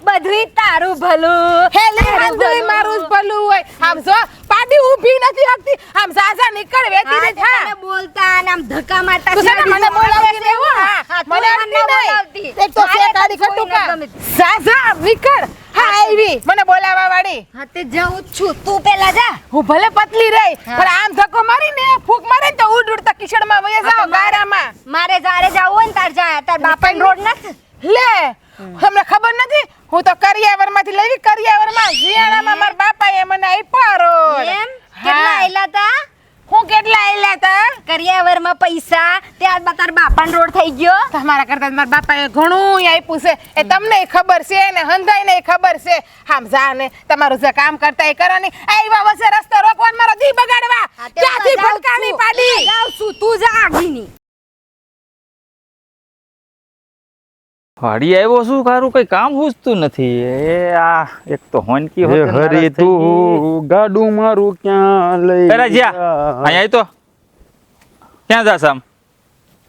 Speaker 2: બધુંય તારું ભલું
Speaker 3: હેલી હંધુય મારું જ ભલું હોય આમ જો પાડી ઊભી નથી હકતી આમ ઝાઝા નીકળ વેતી ને થા
Speaker 2: તને બોલતા અને આમ ધક્કા મારતા
Speaker 3: તું છે ને મને બોલાવતી નહીં હો.
Speaker 2: હા, તું
Speaker 3: મને
Speaker 2: મને
Speaker 3: અડતી
Speaker 2: બોલાવતી.
Speaker 3: નહીં. એક તો
Speaker 2: મારે
Speaker 3: છે કાળી
Speaker 2: તો કોઈને
Speaker 3: ખટુકા.
Speaker 2: ગમે.
Speaker 3: ઝાઝા નીકળ હા આવી મને બોલાવવા વાળી
Speaker 2: હા તે જાઉં જ છું તું પેલા જા
Speaker 3: હું ભલે પતલી રહી પણ આમ ધક્કો મારીને ફૂંક મારે ને તો ઉડ ઉડતા કિચડમાં વહી જાવ ગારામાં
Speaker 2: મારે જારે જાવું હોય ને તાર જા તાર બાપાને રોડ નથી
Speaker 3: લે તમને ખબર નથી હું તો કરિયાવરમાંથી લેવી કરિયાવરમાં જીયાણામાં મારા બાપાએ મને આપ્યા રોડ
Speaker 2: એમ કેટલા આયલા તા
Speaker 3: હું કેટલા આયલા તા
Speaker 2: કરિયાવરમાં પૈસા ત્યાર તાર બાપાનો રોડ થઈ ગયો
Speaker 3: તમારા કરતા મારા બાપાએ ઘણું આપ્યું છે એ તમને ખબર છે ને હંધાઈને ખબર છે આમ જા ને તમારું જે કામ કરતા એ કરો ને આવ્યા વચ્ચે રસ્તો રોકવાનો મારો દી બગાડવા
Speaker 2: હા, તે હું
Speaker 3: ક્યાંથી
Speaker 2: જાઉં
Speaker 3: ફટકાની
Speaker 2: છું.
Speaker 3: પાડી
Speaker 2: જાઉં છું તું જા આગીની
Speaker 1: વાડી આવ્યો શું કારું કઈ કામ પૂછતું નથી એ આ એક તો હોનકી
Speaker 4: હે
Speaker 1: હોતે
Speaker 4: હરી
Speaker 1: નારાજ થઈ ગઈ.
Speaker 4: તું ગાડું મારું ક્યાં લઈ
Speaker 1: અરે જ્યાં અહીંયા આય તો ક્યાં જાસ આમ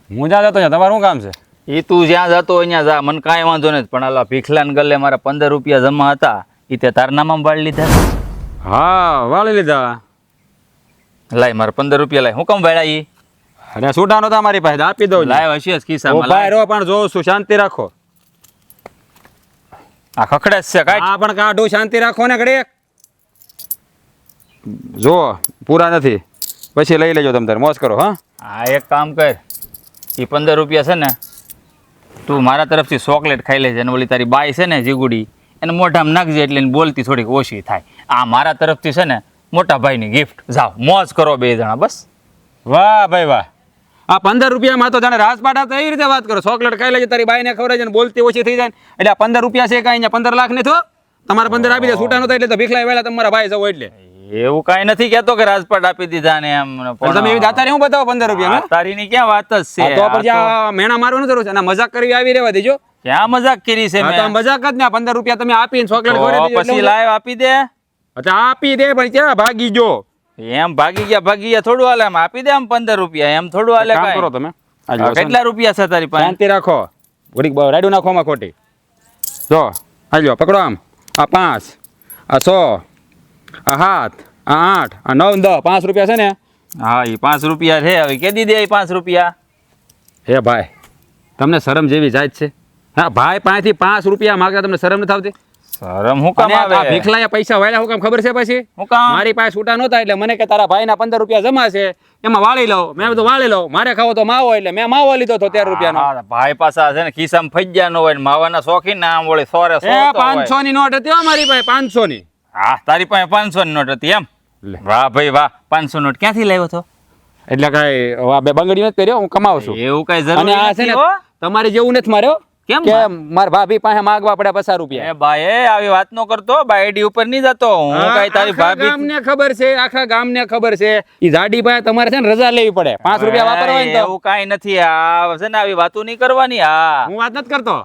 Speaker 4: હું જ્યાં જતો તમારું શું કામ છે
Speaker 1: એ તું જ્યાં જતો અહીંયા જા મને કાંઈ વાંધો નથી પણ આલા ભીખલાન ગલ્લે મારા 15 રૂપિયા જમા હતા એ તે તાર નામાં બાળી લીધા
Speaker 4: હા વાળી લીધા
Speaker 1: લાય મારા 15 રૂપિયા લાય હું કેમ વાળ્યા ઈ
Speaker 4: અરે છૂટાનો તમારી પાસે આપી દઉં
Speaker 1: લાય હશે જ ખિસ્સામાં
Speaker 4: ઉભા
Speaker 1: લાય.
Speaker 4: રહો પણ જોઉં છું શાંતિ રાખો
Speaker 1: આ ખખડે જ છે કાંઈ
Speaker 4: આ પણ કાઢું શાંતિ રાખો ને ઘડીક જો પૂરા નથી પછી લઈ લેજો તમે તારે મોજ કરો હા
Speaker 1: હા એક કામ કર એ 15 રૂપિયા છે ને તું મારા તરફથી ચોકલેટ ખાઈ લેજે અને ઓલી તારી બાઈ છે ને જીગુડી એને મોઢામાં નાખજે એટલે એને બોલતી થોડીક ઓછી થાય આ મારા તરફથી છે ને મોટા ભાઈની ગિફ્ટ જાઓ મોજ કરો બે જણા બસ
Speaker 4: વાહ ભાઈ વાહ આ 15 રૂપિયામાં તો જાણે રાજપાટ આપતા એવી રીતે વાત કરો. ચોકલેટ ખાઈ લેજે, તારી બાઈને ખવડાવજે ને બોલતી ઓછી થઈ જાય ને. એટલે આ 15 રૂપિયા છે કાંઈ, 15 લાખ નહીં થયો. તમારે 15 આપી દે, છૂટા નતા એટલે તો ભીખલાઈ વેલા તમારા ભાઈ જવો એટલે.
Speaker 1: એવું કાંઈ નથી કહેતો કે રાજપાટ આપી દીધા ને એમ.
Speaker 4: પણ તમે એવી દાતારી હું બતાવો 15 રૂપિયા
Speaker 1: તારીની ક્યાં વાત જ છે?
Speaker 4: તો પછી આ મેણા મારવાનું જરૂર છે અને મજાક કરવી આવી રહેવા દેજો.
Speaker 1: ક્યાં મજાક કરી છે
Speaker 4: હા તો આ
Speaker 1: મેં?
Speaker 4: મજાક જ ને. 15 રૂપિયા તમે આપીને ચોકલેટ ખવડાવી દેજો
Speaker 1: પછી
Speaker 4: એટલે
Speaker 1: લાઈવ આપી દે.
Speaker 4: અચ્છા આપી દે પણ ક્યાં ભાગી જો.
Speaker 1: એમ ભાગી ગયા થોડું હાલે. એમ આપી દે એમ 15 રૂપિયા, એમ થોડું હાલે
Speaker 4: કામ કરો
Speaker 1: કાંઈ.
Speaker 4: તમે. આ લ્યો,
Speaker 1: કેટલા રૂપિયા છે તારી પાસે?
Speaker 4: શાંતિ રાખો. ઘડીક રાડ્યું નાખો આમાં ખોટી. જો આ લ્યો પકડો આમ. આ 5, આ 6, આ 7, આ 8, આ 9, 10, 5 રૂપિયા છે ને.
Speaker 1: હા એ 5 રૂપિયા છે. હવે કેદી દે એ 5 રૂપિયા?
Speaker 4: હે ભાઈ તમને શરમ જેવી જાય છે? હા ભાઈ પાસેથી 5 રૂપિયા માંગતા તમને શરમ નથી આવતી?
Speaker 1: શરમ હું કામ
Speaker 4: અને આ
Speaker 1: આવે?
Speaker 4: ભીખલાયા પૈસા વાળ્યા હું કામ ખબર છે પછી?
Speaker 1: હું કામ?
Speaker 4: મારી પાસે છૂટા નહોતા એટલે મને કે તારા ભાઈના 15 રૂપિયા જમા છે એમાં વાળી લઉં. મેં બધું વાળી લઉં. મારે ખાવો તો માવો એટલે મેં માવો લીધો હતો 13 રૂપિયાનો.
Speaker 1: હા, ભાઈ પાસા છે ને ખિસ્સામાં ફજ્જા નો હોય ને માવાના શોખીન ના આમ વળી સોરે
Speaker 4: એ
Speaker 1: સોરતો હોય.
Speaker 4: 500 ની નોટ હતી હો મારી પાસે, 500 ની.
Speaker 1: હા તારી પાસે 500 ની નોટ હતી એમ?
Speaker 4: લે.
Speaker 1: વાહ ભાઈ વાહ, 500 નોટ ક્યાંથી લાવ્યો તો?
Speaker 4: એટલે કઈ આ બે બંગડી નથી પહેર્યો, હું કમાઉં છું.
Speaker 1: એવું કઈ
Speaker 4: અને
Speaker 1: જરૂરી
Speaker 4: આ છે
Speaker 1: નથી
Speaker 4: ને
Speaker 1: હો.
Speaker 4: તમારે જેવું નથી માર્યો
Speaker 1: કેમ
Speaker 4: કે મારા ભાભી પાસે માંગવા પડે 50 રૂપિયા.
Speaker 1: એ ભાઈ આવી વાત નો કરતો, બાયડી ઉપર નહીં જતો હું. કઈ તારી
Speaker 4: આખા
Speaker 1: ભાભી
Speaker 4: ગામને ખબર છે, આખા ગામને ખબર છે. ઈ જાડી પાસે તમારે છે ને રજા લેવી પડે 5 રૂપિયા વાપરવા હોય ને તો.
Speaker 1: એવું કઈ નથી. આ છે ને આવી વાતો નહીં કરવાની. હા
Speaker 4: હું વાત નથી કરતો,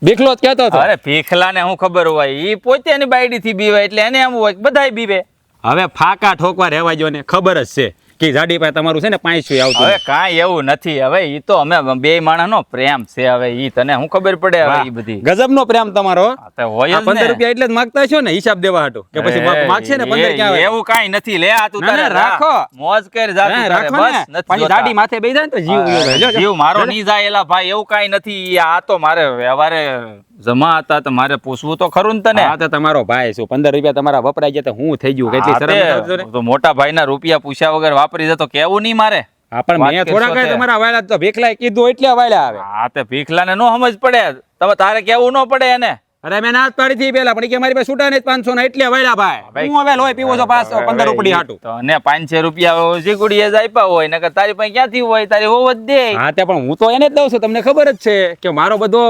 Speaker 4: ભીખલો જ કહેતો હતો.
Speaker 1: અરે ભીખલાને હું ખબર હોય, ઈ પોતે એની બાયડી થી બીવે એટલે એને એમ હોય બધાય બીવે.
Speaker 4: હવે ફાકા ઠોકવા રહેવા જો ને, ખબર જ છે કે જાડી પાસે તમારું છે ને 500 આવતું.
Speaker 1: હવે કાંઈ એવું નથી. હવે ઈ તો અમે બે માણસનો પ્રેમ છે. હવે ઈ તને હું ખબર પડે હવે ઈ બધી.
Speaker 4: ગજબનો પ્રેમ તમારો.
Speaker 1: આ તો હોય જ
Speaker 4: 15
Speaker 1: ને.
Speaker 4: રૂપિયા એટલે જ માંગતા છો ને હિસાબ દેવા હાટુ કે પછી માગશે ને 15 ક્યાં આવે?
Speaker 1: એવું કાંઈ નથી. લે આ તું
Speaker 4: ના, ના,
Speaker 1: તારે
Speaker 4: રાખો.
Speaker 1: મોજ કર જા તું
Speaker 4: હા,
Speaker 1: તારે.
Speaker 4: રાખો
Speaker 1: બસ
Speaker 4: ને.
Speaker 1: નથી
Speaker 4: પછી
Speaker 1: જોતા.
Speaker 4: દાઢી માથે બેસી જાય ને તો જીવ ઉયો જાય. જો, જો.
Speaker 1: જીવ મારો નહીં જાય એલા ભાઈ, એવું કાંઈ નથી. આ તો મારે વ્યવહારે જમા હતા તો મારે પૂછવું તો ખરું ને તને.
Speaker 4: હા તો તમારો ભાઈ શું 15 રૂપિયા તમારા વપરાઈ ગયા તો હું થઈ ગયું? કેટલી શરમ નથી આવતી તને?
Speaker 1: તો મોટા ભાઈના રૂપિયા પૂછ્યા વગર વાપરી જતો કેવું નહીં મારે.
Speaker 4: હા પણ
Speaker 1: વાત
Speaker 4: મેં
Speaker 1: કરશો
Speaker 4: થોડા કઈ
Speaker 1: તે.
Speaker 4: તમારા વાયલા તો ભીખલાએ કીધું એટલે વાયલા આવે.
Speaker 1: હા તે ભીખલાને નો સમજ પડે. તમે તારે કેવું ન પડે એને.
Speaker 4: અરે મેં ના જ પાડી હતી પેલા, પણ ઈ કે મારી પાસે છૂટા ને 500 ના એટલે વાયલા ભાઈ. હું હવે લોહી પીવો છો 15 રૂપિયા હાટુ.
Speaker 1: તો અને 500 રૂપિયા જીગુડીએ જ આપ્યા હોય નકર તારી પાસે ક્યાંથી હોય? તારી હોવ જ દે.
Speaker 4: હા તે પણ હું તો એને જ દઉં છું, તમને ખબર જ છે કે મારો બધો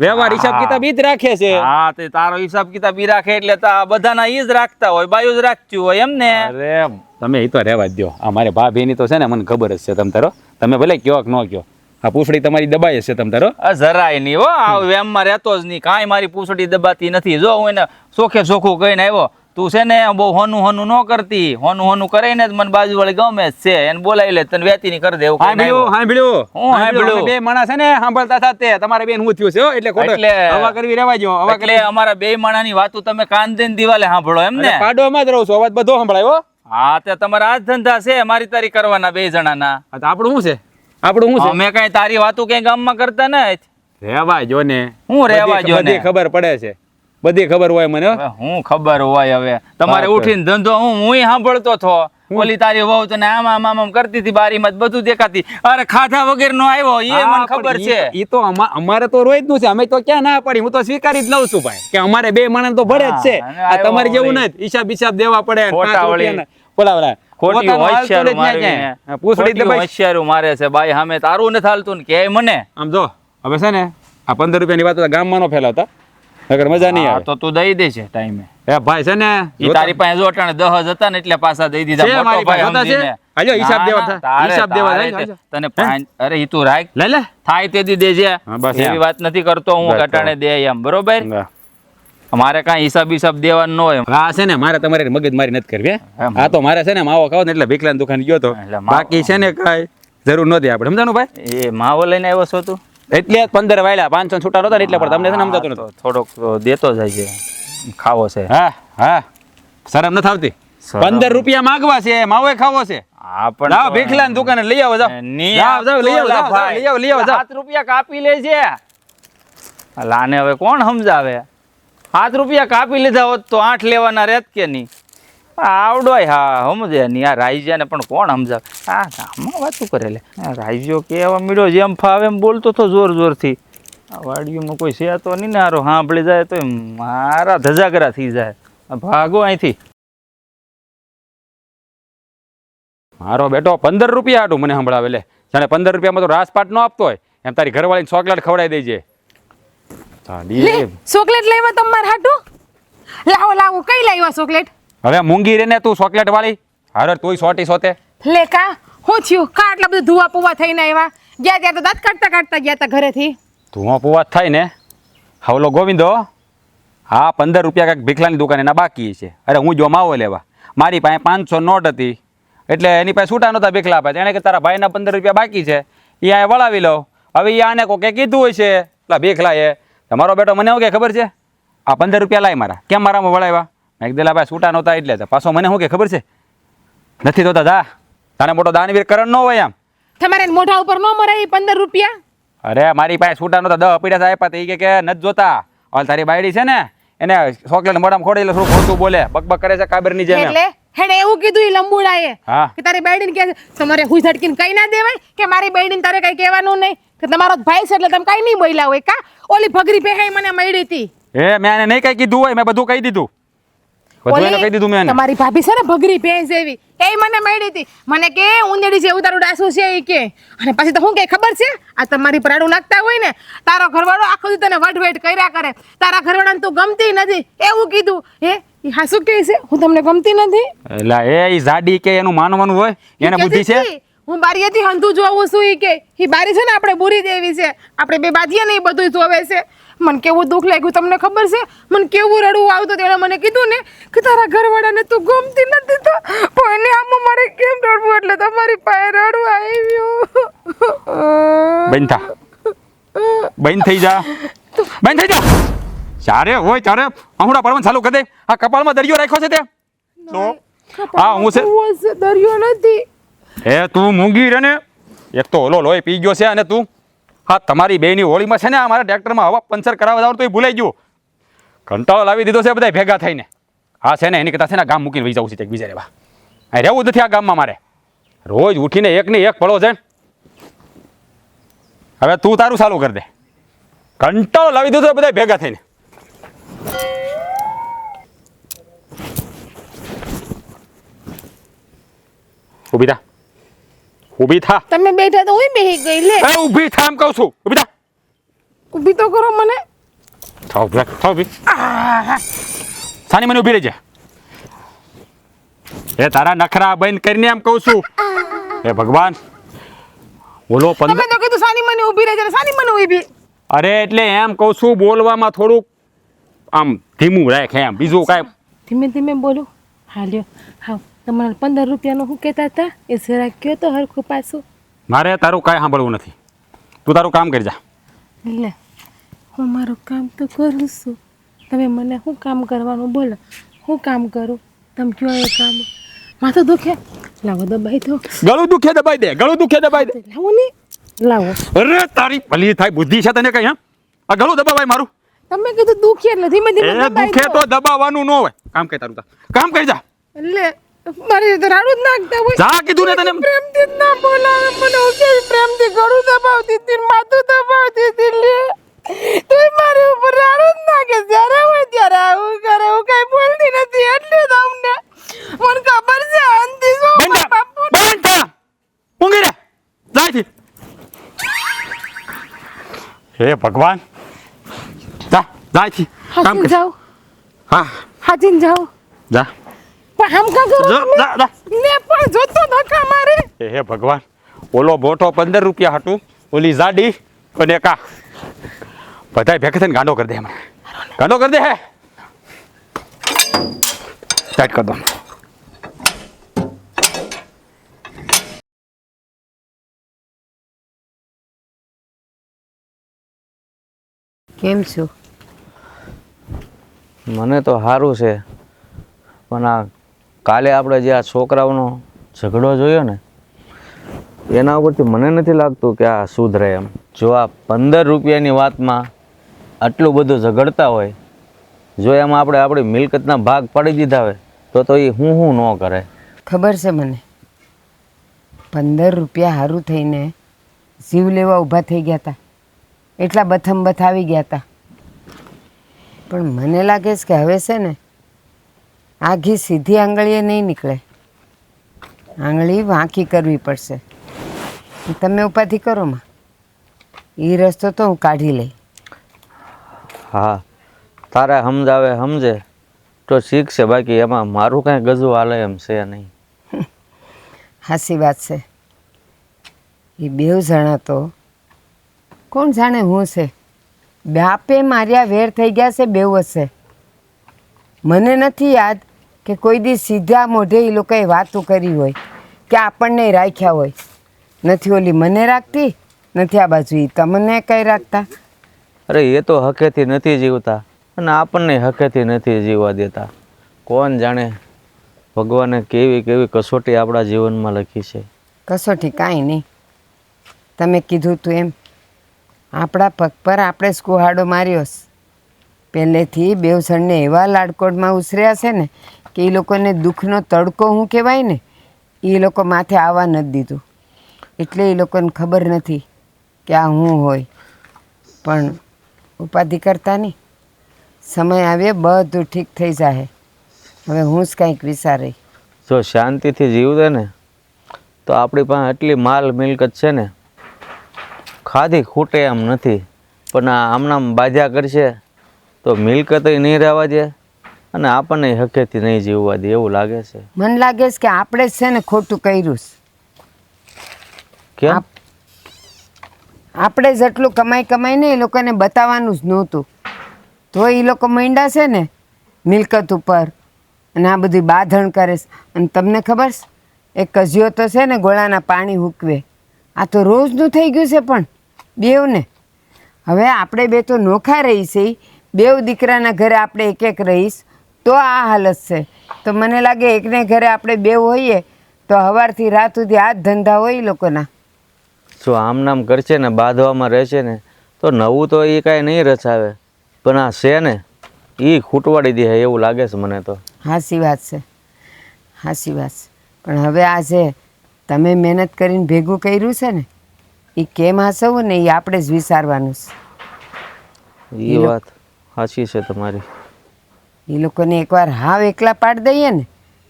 Speaker 4: વ્યવહાર હિસાબ કિતાબ ઈ જ રાખે છે.
Speaker 1: હા તે તારો હિસાબ કિતાબ ઈ રાખે એટલે બધાના ઈ જ રાખતા હોય, બાયું જ રાખતું હોય એમ ને.
Speaker 4: અરે તમે ઈ તો રહેવા જ દો. આ મારે ભાભીની તો છે ને મને ખબર જ છે તમ તારો. તમે ભલે કયો કે ન કયો, આ પૂછડી તમારી દબાઈ છે તમ તારો.
Speaker 1: જરાય નહીં હો. આ વેમમાં રહેતો જ નહીં. કાંઈ મારી પૂંછડી દબાતી નથી. જો હું એને ચોખે ચોખ્ખું કહીને આવ્યો, તું છે ને બહુ હોનું ન કરતી. હોનું કરે ને જ મને બાજુવાળી ગમે જ છે. એને બોલાવી લે, તને વેતીની કરી દે એવું કહીને આવ્યો.
Speaker 4: સાંભળ્યું.
Speaker 1: હું સાંભળ્યું?
Speaker 4: બે માણસ છે ને સાંભળતા સાથે તમારે બેન હું થયું છે હો, એટલે ખોટો
Speaker 1: એટલે
Speaker 4: હવા કરવી રહેવા જો. હવા
Speaker 1: એટલે અમારા બે માણાની વાતો તમે કાન દઈને દિવાલે સાંભળો એમ ને.
Speaker 4: પાડોમાં જ રહું છું, અવાજ બધો સંભળાય હો.
Speaker 1: હા તે તમારા આ જ ધંધા છે મારી તારી કરવાના બે જણાના.
Speaker 4: આ તો આપણું શું છે? આપણું શું છે?
Speaker 1: અમે કઈ તારી વાતો કઈ ગામમાં કરતા નથી.
Speaker 4: રહેવા જો ને.
Speaker 1: હું રહેવા જો ને.
Speaker 4: બધી ખબર પડે છે, બધી ખબર હોય મને હો.
Speaker 1: હવે હું ખબર હોય હવે તમારે
Speaker 4: હા,
Speaker 1: ઉઠીને ધંધો હું સાંભળતો થો. ઓલી તારી વહુ તને આમ કરતી હતી બારીમાં જ બધું દેખાતી. અરે ખાધા વગર નો આવ્યો એ મને ખબર છે.
Speaker 4: ઈ તો અમારે તો રોજ નું છે. અમે તો ક્યાં ના પાડી, હું તો સ્વીકારી જ લઉં છું ભાઈ કે અમારે બે માણસ તો ભળે જ છે.
Speaker 1: હા, અને
Speaker 4: આ
Speaker 1: આવ્યો
Speaker 4: તમારે જેવું
Speaker 1: વળી.
Speaker 4: નથી હિસાબ દેવા પડે.
Speaker 1: ખોટા
Speaker 4: 5
Speaker 1: વળી.
Speaker 4: રૂપિયાના. બોલા
Speaker 1: ખોટી
Speaker 4: પોતાનું હાલતું
Speaker 1: હોશિયારું
Speaker 4: નથી
Speaker 1: મારવીને.
Speaker 4: ક્યાંય. હા, પૂંછડી
Speaker 1: ખોટી
Speaker 4: દબાઈ.
Speaker 1: હોશિયારું મારે છે બાઈ સામે. તારું નથી હાલતું ને કે મને.
Speaker 4: આમ જો હવે છે ને આ 15 રૂપિયાની વાત તો ગામમાં ન ફેલાવતા, નકર મજા નહીં
Speaker 1: હા,
Speaker 4: આવે.
Speaker 1: તો તું દઈ દે છે ટાઈમે.
Speaker 4: એ ભાઈ છે ને
Speaker 1: ઈ તારી પાસે જો અટાણે 10 હતા ને એટલે પાછા દઈ દીધા.
Speaker 4: છે
Speaker 1: મોટો
Speaker 4: મારી
Speaker 1: ભાઈ
Speaker 4: પાસે હતા છે.
Speaker 1: સમજીને.
Speaker 4: હાલ્યો, હિસાબ
Speaker 1: ના,
Speaker 4: દેવા
Speaker 1: ના,
Speaker 4: થાય.
Speaker 1: તારે-
Speaker 4: હિસાબ દેવા
Speaker 1: તારે
Speaker 4: થાય.
Speaker 1: તે- તને અરે ઈ તું રાખ.
Speaker 4: લે લે.
Speaker 1: થાય તે દી દેજે.
Speaker 4: હા, બસ
Speaker 1: એવી
Speaker 4: એમ.
Speaker 1: વાત નથી કરતો હું
Speaker 4: બસ,
Speaker 1: અટાણે દે એમ. બરોબર?
Speaker 4: હા.
Speaker 1: મારે કાંઈ હિસાબ દેવાનું ન હોય.
Speaker 4: આ છે ને મારે તમારે મગજ મારી નથી કરવી હે.
Speaker 1: એમ.
Speaker 4: આ તો મારે છે ને માવો ખાવ ને એટલે ભીખલાની દુકાન ગયો તો.
Speaker 1: એટલે માવો.
Speaker 4: બાકી છે ને કાંઈ જરૂર નહોતી આપણે, સમજાણું ભાઈ?
Speaker 1: એ માવો લઈને આવ્યો છો તું?
Speaker 4: એટલે 15 વાયલા 500 છૂટા નહોતા ને એટલે પણ તમને છે ને સમજાતું
Speaker 1: તો
Speaker 4: નતું.
Speaker 1: થોડોક દેતો જાય છે. ખાવો છે.
Speaker 4: હા હા, શરમ નથી આવતી?
Speaker 1: શરમ.
Speaker 4: 15 રૂપિયા માંગવા છે, માવો ખાવો છે.
Speaker 1: હા પણ
Speaker 4: જાઓ ભીખલાની દુકાને લઈ આવો, જાઓ. જાઓ, જાઓ, લઈ આવો, જાઓ, જાઓ, લઈ આવો, લઈ આવો, જાઓ.
Speaker 1: 7 રૂપિયા કાપી લેજે. લાને હવે કોણ સમજાવે? 7 રૂપિયા કાપી લીધા હોત તો 8 લેવાના રહેત કે નહીં? આવડોય હા સમજે નહીં. આ રાઈજાને પણ કોણ સમજાવે? હા ગામમાં વાતું કરે લે. રાઈજો કેવા મીડો જેમ ફાવે એમ બોલતો તો જોરથી. આ વાડીઓમાં કોઈ છે તો નહીં ને હારો સાંભળી જાય તો મારા ધજાગરા થઈ જાય. ભાગો અહીંથી.
Speaker 4: મારો બેટો 15 રૂપિયા હાટું મને સંભળાવે લે. જાણે 15 રૂપિયામાં તો રાસપાટ ન આપતો હોય એમ તારી ઘરવાળીને ચોકલેટ ખવડાવી દેજે.
Speaker 3: લે ચોકલેટ લેવા તમાર હાટું? લાવો લાવો, કઈ લાવ્યા ચોકલેટ?
Speaker 4: હવે મૂંગી રે ને તું ચોકલેટ વાળી હારે તુંય સોટી સોતે.
Speaker 3: લે કા હું થયું? કા આટલા બધા ધુવા પુવા થઈને આવ્યા? ગયા ત્યાં તો દાંત કાઢતા કાઢતા ગયા તા ઘરેથી.
Speaker 4: તું પુવાત થાય ને હવલો ગોવિંદો હા 15 રૂપિયા કાંઈક ભીખલાની દુકાન એના બાકી છે. અરે હું જો માવો લેવા મારી પાસે 500 નોટ હતી એટલે એની પાસે છૂટા નહોતા ભીખલા આપ્યા. એણે કે તારા ભાઈના 15 રૂપિયા બાકી છે એ આ વળાવી લો. હવે એ આને કોકે કીધું હોય છે પેલા ભીખલાએ તમારો બેટો મને શું કે ખબર છે આ 15 રૂપિયા લાય મારા કેમ મારામાં વળાવ્યા? મેં કીધેલા ભાઈ છૂટા નહોતા એટલે પાછો મને શું કે ખબર છે નથી જોતા જા તારે મોટો દાનવીર કરણ ન હોય આમ
Speaker 3: તમારે મોઢા ઉપર ન મરાય 15 રૂપિયા?
Speaker 4: અરે મારી પાસે છૂટા નહોતા 10 પીડા આપ્યા તો એ કે નથી જોતા હવે તારી બાયડી છે ને એને ચોકલેટ મોઢામાં ખોડી એટલે થોડું ખોટું બોલે બકબક કરે છે કાબરની જેમ.
Speaker 3: એટલે હેડે એવું કીધું ઈ લંબુડાએ
Speaker 4: હા.
Speaker 3: કે તારી બાયડીને કે તમારે હુઈ ઝટકીને કઈ ના દેવાય કે મારી બાયડીને તારે કઈ કહેવાનું નહીં કે તમારો ભાઈ છે એટલે તમે કઈ નહીં બોલ્યા હોય કા? ઓલી ભગરી પહેરાઈ મને મળી હતી.
Speaker 4: મેં એને નહીં કઈ કીધું હોય મેં બધું કહી દીધું બધું એને કહી દીધું મેં એને.
Speaker 3: તમારી ભાભી છે ને ભગરી ભેંસ એવી એ મને મળી હતી. મને કે ઉંદેડી જેવું તારું ડાસું છે એ કે અને પછી તો હું કે ખબર છે આ તમારી પરાડું લાગતા હોય ને તારો ઘરવાળો આખો દી તને વટવેટ કર્યા કરે તારા ઘરવાળાને તું ગમતી નથી એવું કીધું. એ હાસુ કે છે હું તમને ગમતી નથી?
Speaker 4: એટલે એ જાડી કે એનું માનવાનું હોય એને બુદ્ધિ છે.
Speaker 3: હું બારીએથી હંધું જોવું છું ઈ કે ઈ બારી છે ને આપણે બુરી દેવી છે આપણે બે બાજીએ ને ઈ બધું જોવે છે. મને કેવું દુઃખ લાગ્યું તમને ખબર છે? મને કેવું રડવું આવતું તેણે મને કીધું ને કે તારા ઘરવાળાને તું ગમતી નથી તો કોઈને આમાં મારે કેમ રડવું એટલે તમારી પાસે રડવા આવ્યું.
Speaker 4: બંધ થા બંધ થઈ જા બંધ થઈ જા ચારે હોય ચારે આહુડા પડવાનું ચાલુ કરી દે. આ કપાળમાં દરિયો રાખ્યો છે તે હા હું છે
Speaker 3: દરિયો નથી.
Speaker 4: તું મૂંગી રે ને એક તો ઓલો લોહી પી ગયો છે અને તું હા તમારી બેની હોળીમાં છે ને મારા ટ્રેક્ટરમાં હવા પંચર કરાવવા જવાનું તો એ ભૂલાઈ ગયું. કંટાળો લાવી દીધો છે બધા ભેગા થઈને. હા છે ને એની કરતાં છે ને ગામ મૂકીને વહી જવું છે બીજા રહેવા. અહીં રહેવું નથી આ ગામમાં મારે રોજ ઉઠીને એક ને એક પડો છે. હવે તું તારું ચાલુ કરી દે. કંટાળો લાવી દીધો બધા ભેગા થઈને. ઊભી થા ઊભી થા.
Speaker 3: તમે બેઠા તો હું બેહી ગઈ લે.
Speaker 4: ઊભી થા એમ કહું છું. ઊભી થા.
Speaker 3: ઊભી તો કરો મને.
Speaker 4: થાવ ઊભી થાવ ઊભી. સાની મને ઊભી રહેજે. તારા નખરા બંધ કરીને એમ કહું છું. ભગવાન બોલો 15
Speaker 3: તમે તો કીધું સાની મને ઊભી રહેજે સાની મને ઊભી.
Speaker 4: અરે એટલે એમ કહું છું બોલવામાં થોડુંક આમ ધીમું રાખ એમ બીજું કાંઈ.
Speaker 3: ધીમે ધીમે બોલો. હાલ્યો હા તમારે 15 રૂપિયાનું શું કહેતા હતા એ જરા કયો તો હરખું પાછું.
Speaker 4: મારે તારું કાંઈ સાંભળવું નથી. તું તારું કામ કરી જા.
Speaker 3: લે હું મારું કામ તો કરું છું તમે મને શું કામ કરવાનું બોલો. હું કામ કરું તમે કયો એ કામ માથું દુખે લાવો દબાઈ દો.
Speaker 4: ગળું દુખે દબાઈ દે ગળું દુખે દબાઈ દે.
Speaker 3: લાવો ને લાવો.
Speaker 4: અરે તારી ભલી થાય બુદ્ધિ છે તને કઈ હા આ ગળું દબાવાય મારું.
Speaker 3: તમે કીધું દુખે એટલે ધીમે ધીમે દબાઈ
Speaker 4: દુખે
Speaker 3: દો.
Speaker 4: તો દબાવવાનું ન હોય. કામ કરી તારું કામ કરી જા.
Speaker 3: લે મારી તો રાડું જ નાખતા હોય.
Speaker 4: જા કીધું ને તને.
Speaker 3: પ્રેમથી જ ના બોલાવે મને હું કે પ્રેમથી ગળું દબાવતી હતી માથું દબાવતી હતી લે તું મારી ઉપર રાડું જ નાખે જ્યારે હોય ત્યારે આવું કરે હું કઈ બોલતી નથી એટલે તમને મને ખબર છે અંતિ શું
Speaker 4: બંધ
Speaker 3: બાપુ
Speaker 4: બંધ થા ઊંઘી રે જાય થી. હે ભગવાન જા જાય થી કામ
Speaker 3: હાચીને
Speaker 4: કર.
Speaker 3: જાઓ
Speaker 4: હા
Speaker 3: હાચીને જાઓ
Speaker 4: જા
Speaker 3: પણ આમ કા કરો
Speaker 4: જા જા જા.
Speaker 3: ને પણ જોતો ધક્કા મારે.
Speaker 4: હે ભગવાન ઓલો બોટો 15 રૂપિયા હતું ઓલી જાડી અને કા બધાય ભેગા થઈને ગાંડો કરી દે હમણાં ગાંડો કરી દે હે સ્ટાર્ટ કર દો.
Speaker 6: કેમ છો?
Speaker 5: મને તો સારું છે પણ આ કાલે આપણે જે આ છોકરાઓનો ઝઘડો જોયો ને એના ઉપરથી મને નથી લાગતું કે આ સુધરે એમ. જો આ 15 રૂપિયાની વાતમાં આટલું બધું ઝઘડતા હોય જો એમાં આપણે આપણી મિલકતના ભાગ પાડી દીધા હોય તો એ હું ન કરે.
Speaker 6: ખબર છે મને 15 રૂપિયા સારું થઈને જીવ લેવા ઊભા થઈ ગયા હતા એટલા બથમ બથાવી ગયા હતા પણ મને લાગે છે કે હવે છે ને આ ઘી સીધી આંગળીએ નહીં નીકળે આંગળી વાંકી કરવી પડશે તમે ઉપાધિ કરો માં, એ રસ્તો તો હું કાઢી લઈ.
Speaker 5: હા, તારે સમજાવે સમજે તો શીખશે, બાકી એમાં મારું કાંઈ ગજુ હાલે એમ છે નહીં.
Speaker 6: હાસી વાત છે. એ બેવ જણા તો કોણ જાણે હું છે, બાપે માર્યા વેર થઈ ગયા છે બેવ હશે. મને નથી યાદ કે કોઈ દી સીધા મોઢે એ લોકોએ વાતો કરી હોય કે આપણને રાખ્યા હોય. નથી ઓલી મને રાખતી, નથી આ બાજુ એ તમને કંઈ રાખતા.
Speaker 5: અરે એ તો હકેથી નથી જીવતા અને આપણને હકેથી નથી જીવવા દેતા. કોણ જાણે ભગવાને કેવી કેવી કસોટી આપણા જીવનમાં લખી છે.
Speaker 6: કસોટી કાંઈ નહીં, તમે કીધું તું એમ આપણા પગ પર આપણે જ કુહાડો માર્યો છે. પહેલેથી બેવસણને એવા લાડકોડમાં ઉછર્યા છે ને કે એ લોકોને દુઃખનો તડકો શું કહેવાય ને એ લોકો માથે આવવા નથી દીધું. એટલે એ લોકોને ખબર નથી કે આ હું હોય. પણ ઉપાધિ કરતા નહીં, સમય આવે બધું ઠીક થઈ જાય. હવે હું જ કાંઈક વિચારે.
Speaker 5: જો શાંતિથી જીવતે ને તો આપણી પાસે એટલી માલ મિલકત છે ને, ખાધી ખૂટે એમ નથી. પણ આ આમનામ બાધ્યા કરશે તો મિલકતય નહીં રહેવા દે અને આપણને હકેથી નહીં જીવવા દે એવું લાગે છે.
Speaker 6: મને લાગે છે કે આપણે જ છે ને ખોટું કર્યું છે.
Speaker 5: કેમ?
Speaker 6: આપણે જેટલું કમાઈને એ લોકોને બતાવવાનું જ નહોતું, તો એ લોકો માંડ્યા છે ને મિલકત ઉપર અને આ બધું બાંધણ કરે છે. અને તમને ખબર છે એ કજિયો તો છે ને ગોળાના પાણી હૂકવે. આ તો રોજનું થઈ ગયું છે. પણ બેવને હવે આપણે બે તો નોખા રહી છે, બેવ દીકરાના ઘરે આપણે એક એક રહીશ તો આ હાલત છે. તો મને લાગે એકને ઘરે આપણે બેવ હોઈએ તો સવારથી રાત સુધી આ જ ધંધા હોય એ લોકોના.
Speaker 5: જો આમ નામ કરશે ને બાંધવામાં રહેશે ને તો નવું તો એ કાંઈ નહીં રચાવે, પણ આ છે ને એ ખૂટવાડી દે એવું લાગે છે મને તો.
Speaker 6: હાસી વાત છે, હાસી વાત છે. પણ હવે આ છે તમે મહેનત કરીને ભેગું કર્યું છે ને એ કેમ હાસવું ને એ આપણે જ વિચારવાનું છે.
Speaker 5: એ વાત સાચી છે તમારી.
Speaker 6: એ લોકોને એકવાર હાવ એકલા પાડી દઈએ ને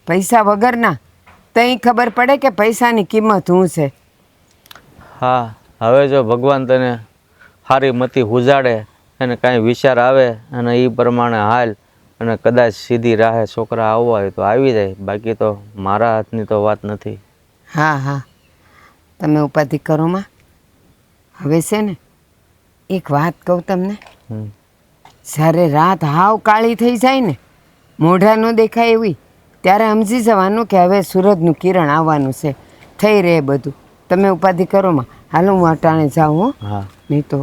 Speaker 6: પૈસા વગરના તો એ ખબર પડે કે પૈસાની કિંમત શું છે.
Speaker 5: હા, હવે જો ભગવાન તને સારી મતી ઉજાડે અને કાંઈ વિચાર આવે અને એ પ્રમાણે હાલ અને કદાચ સીધી રાહે છોકરા આવવા હોય તો આવી જાય, બાકી તો મારા હાથની તો વાત નથી.
Speaker 6: હા હા, તમે ઉપાધિ કરો માં. હવે છે ને એક વાત કહું તમને, જ્યારે રાત હાવ કાળી થઈ જાય ને મોઢા ન દેખાય એવી ત્યારે સમજી જવાનું કે હવે સૂરજનું કિરણ આવવાનું છે. થઈ રહે બધું. તમે ઉપાધિ કરો માં. હાલો હું અટાણે જાઉં હો.
Speaker 5: હા,
Speaker 6: નહીં તો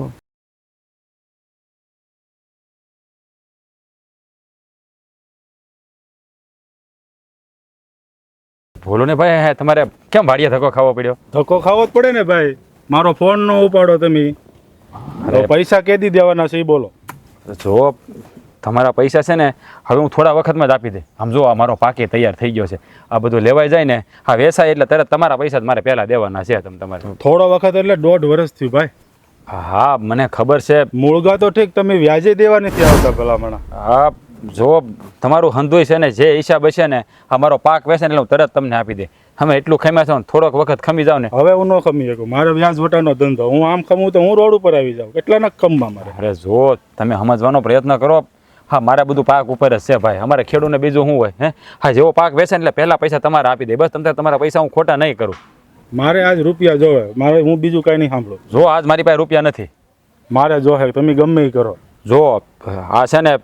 Speaker 4: બોલો ને ભાઈ, તમારે કેમ ભાડિયા ધક્કો ખાવો પડ્યો?
Speaker 7: ધક્કો ખાવો જ પડે ને ભાઈ. મારો ફોન નો ઉપાડો તમે, તો પૈસા કેદી દેવાના છે એ બોલો.
Speaker 4: જો તમારા પૈસા છે ને હવે હું થોડા વખતમાં જ આપી દે. આમ જો આ મારો પાકે તૈયાર થઈ ગયો છે, આ બધું લેવાઈ જાય ને હા વેસાય એટલે તરત તમારા પૈસા જ મારે પહેલાં દેવાના છે. તમારે
Speaker 7: થોડો વખત એટલે 1.5 વર્ષ થયું ભાઈ.
Speaker 4: હા મને ખબર છે.
Speaker 7: મૂળગા તો ઠીક, તમે વ્યાજે દેવા નથી આવતા ભલામણા.
Speaker 4: હા જો તમારું હંધુય છે ને જે હિસાબ હશે ને આ મારો પાક વેસે ને એટલે હું તરત તમને આપી દે. અમે એટલું ખમ્યા છો ને થોડોક વખત ખમી જાવ ને.
Speaker 7: હવે હું ન ખમી શકું, મારે વ્યાજ વટાનો ધંધો. હું આમ ખમું તો હું રોડ ઉપર આવી જાઉં. કેટલા ન ખમવા મારે.
Speaker 4: અરે જો તમે સમજવાનો પ્રયત્ન કરો. હા મારા બધું પાક ઉપર જ છે ભાઈ. અમારે ખેડૂતને બીજું શું હોય હે? હા જેવો પાક વેચે ને એટલે પહેલા પૈસા તમારે આપી દે. બસ તમને તમારા પૈસા હું ખોટા નહીં કરું.
Speaker 7: મારે આજ રૂપિયા જોવે. મારે હું બીજું કાંઈ નહીં સાંભળું.
Speaker 4: જો આજ મારી પાસે રૂપિયા નથી.
Speaker 7: મારે જોહે, તમે ગમે એ કરો.
Speaker 4: જો આ છે ને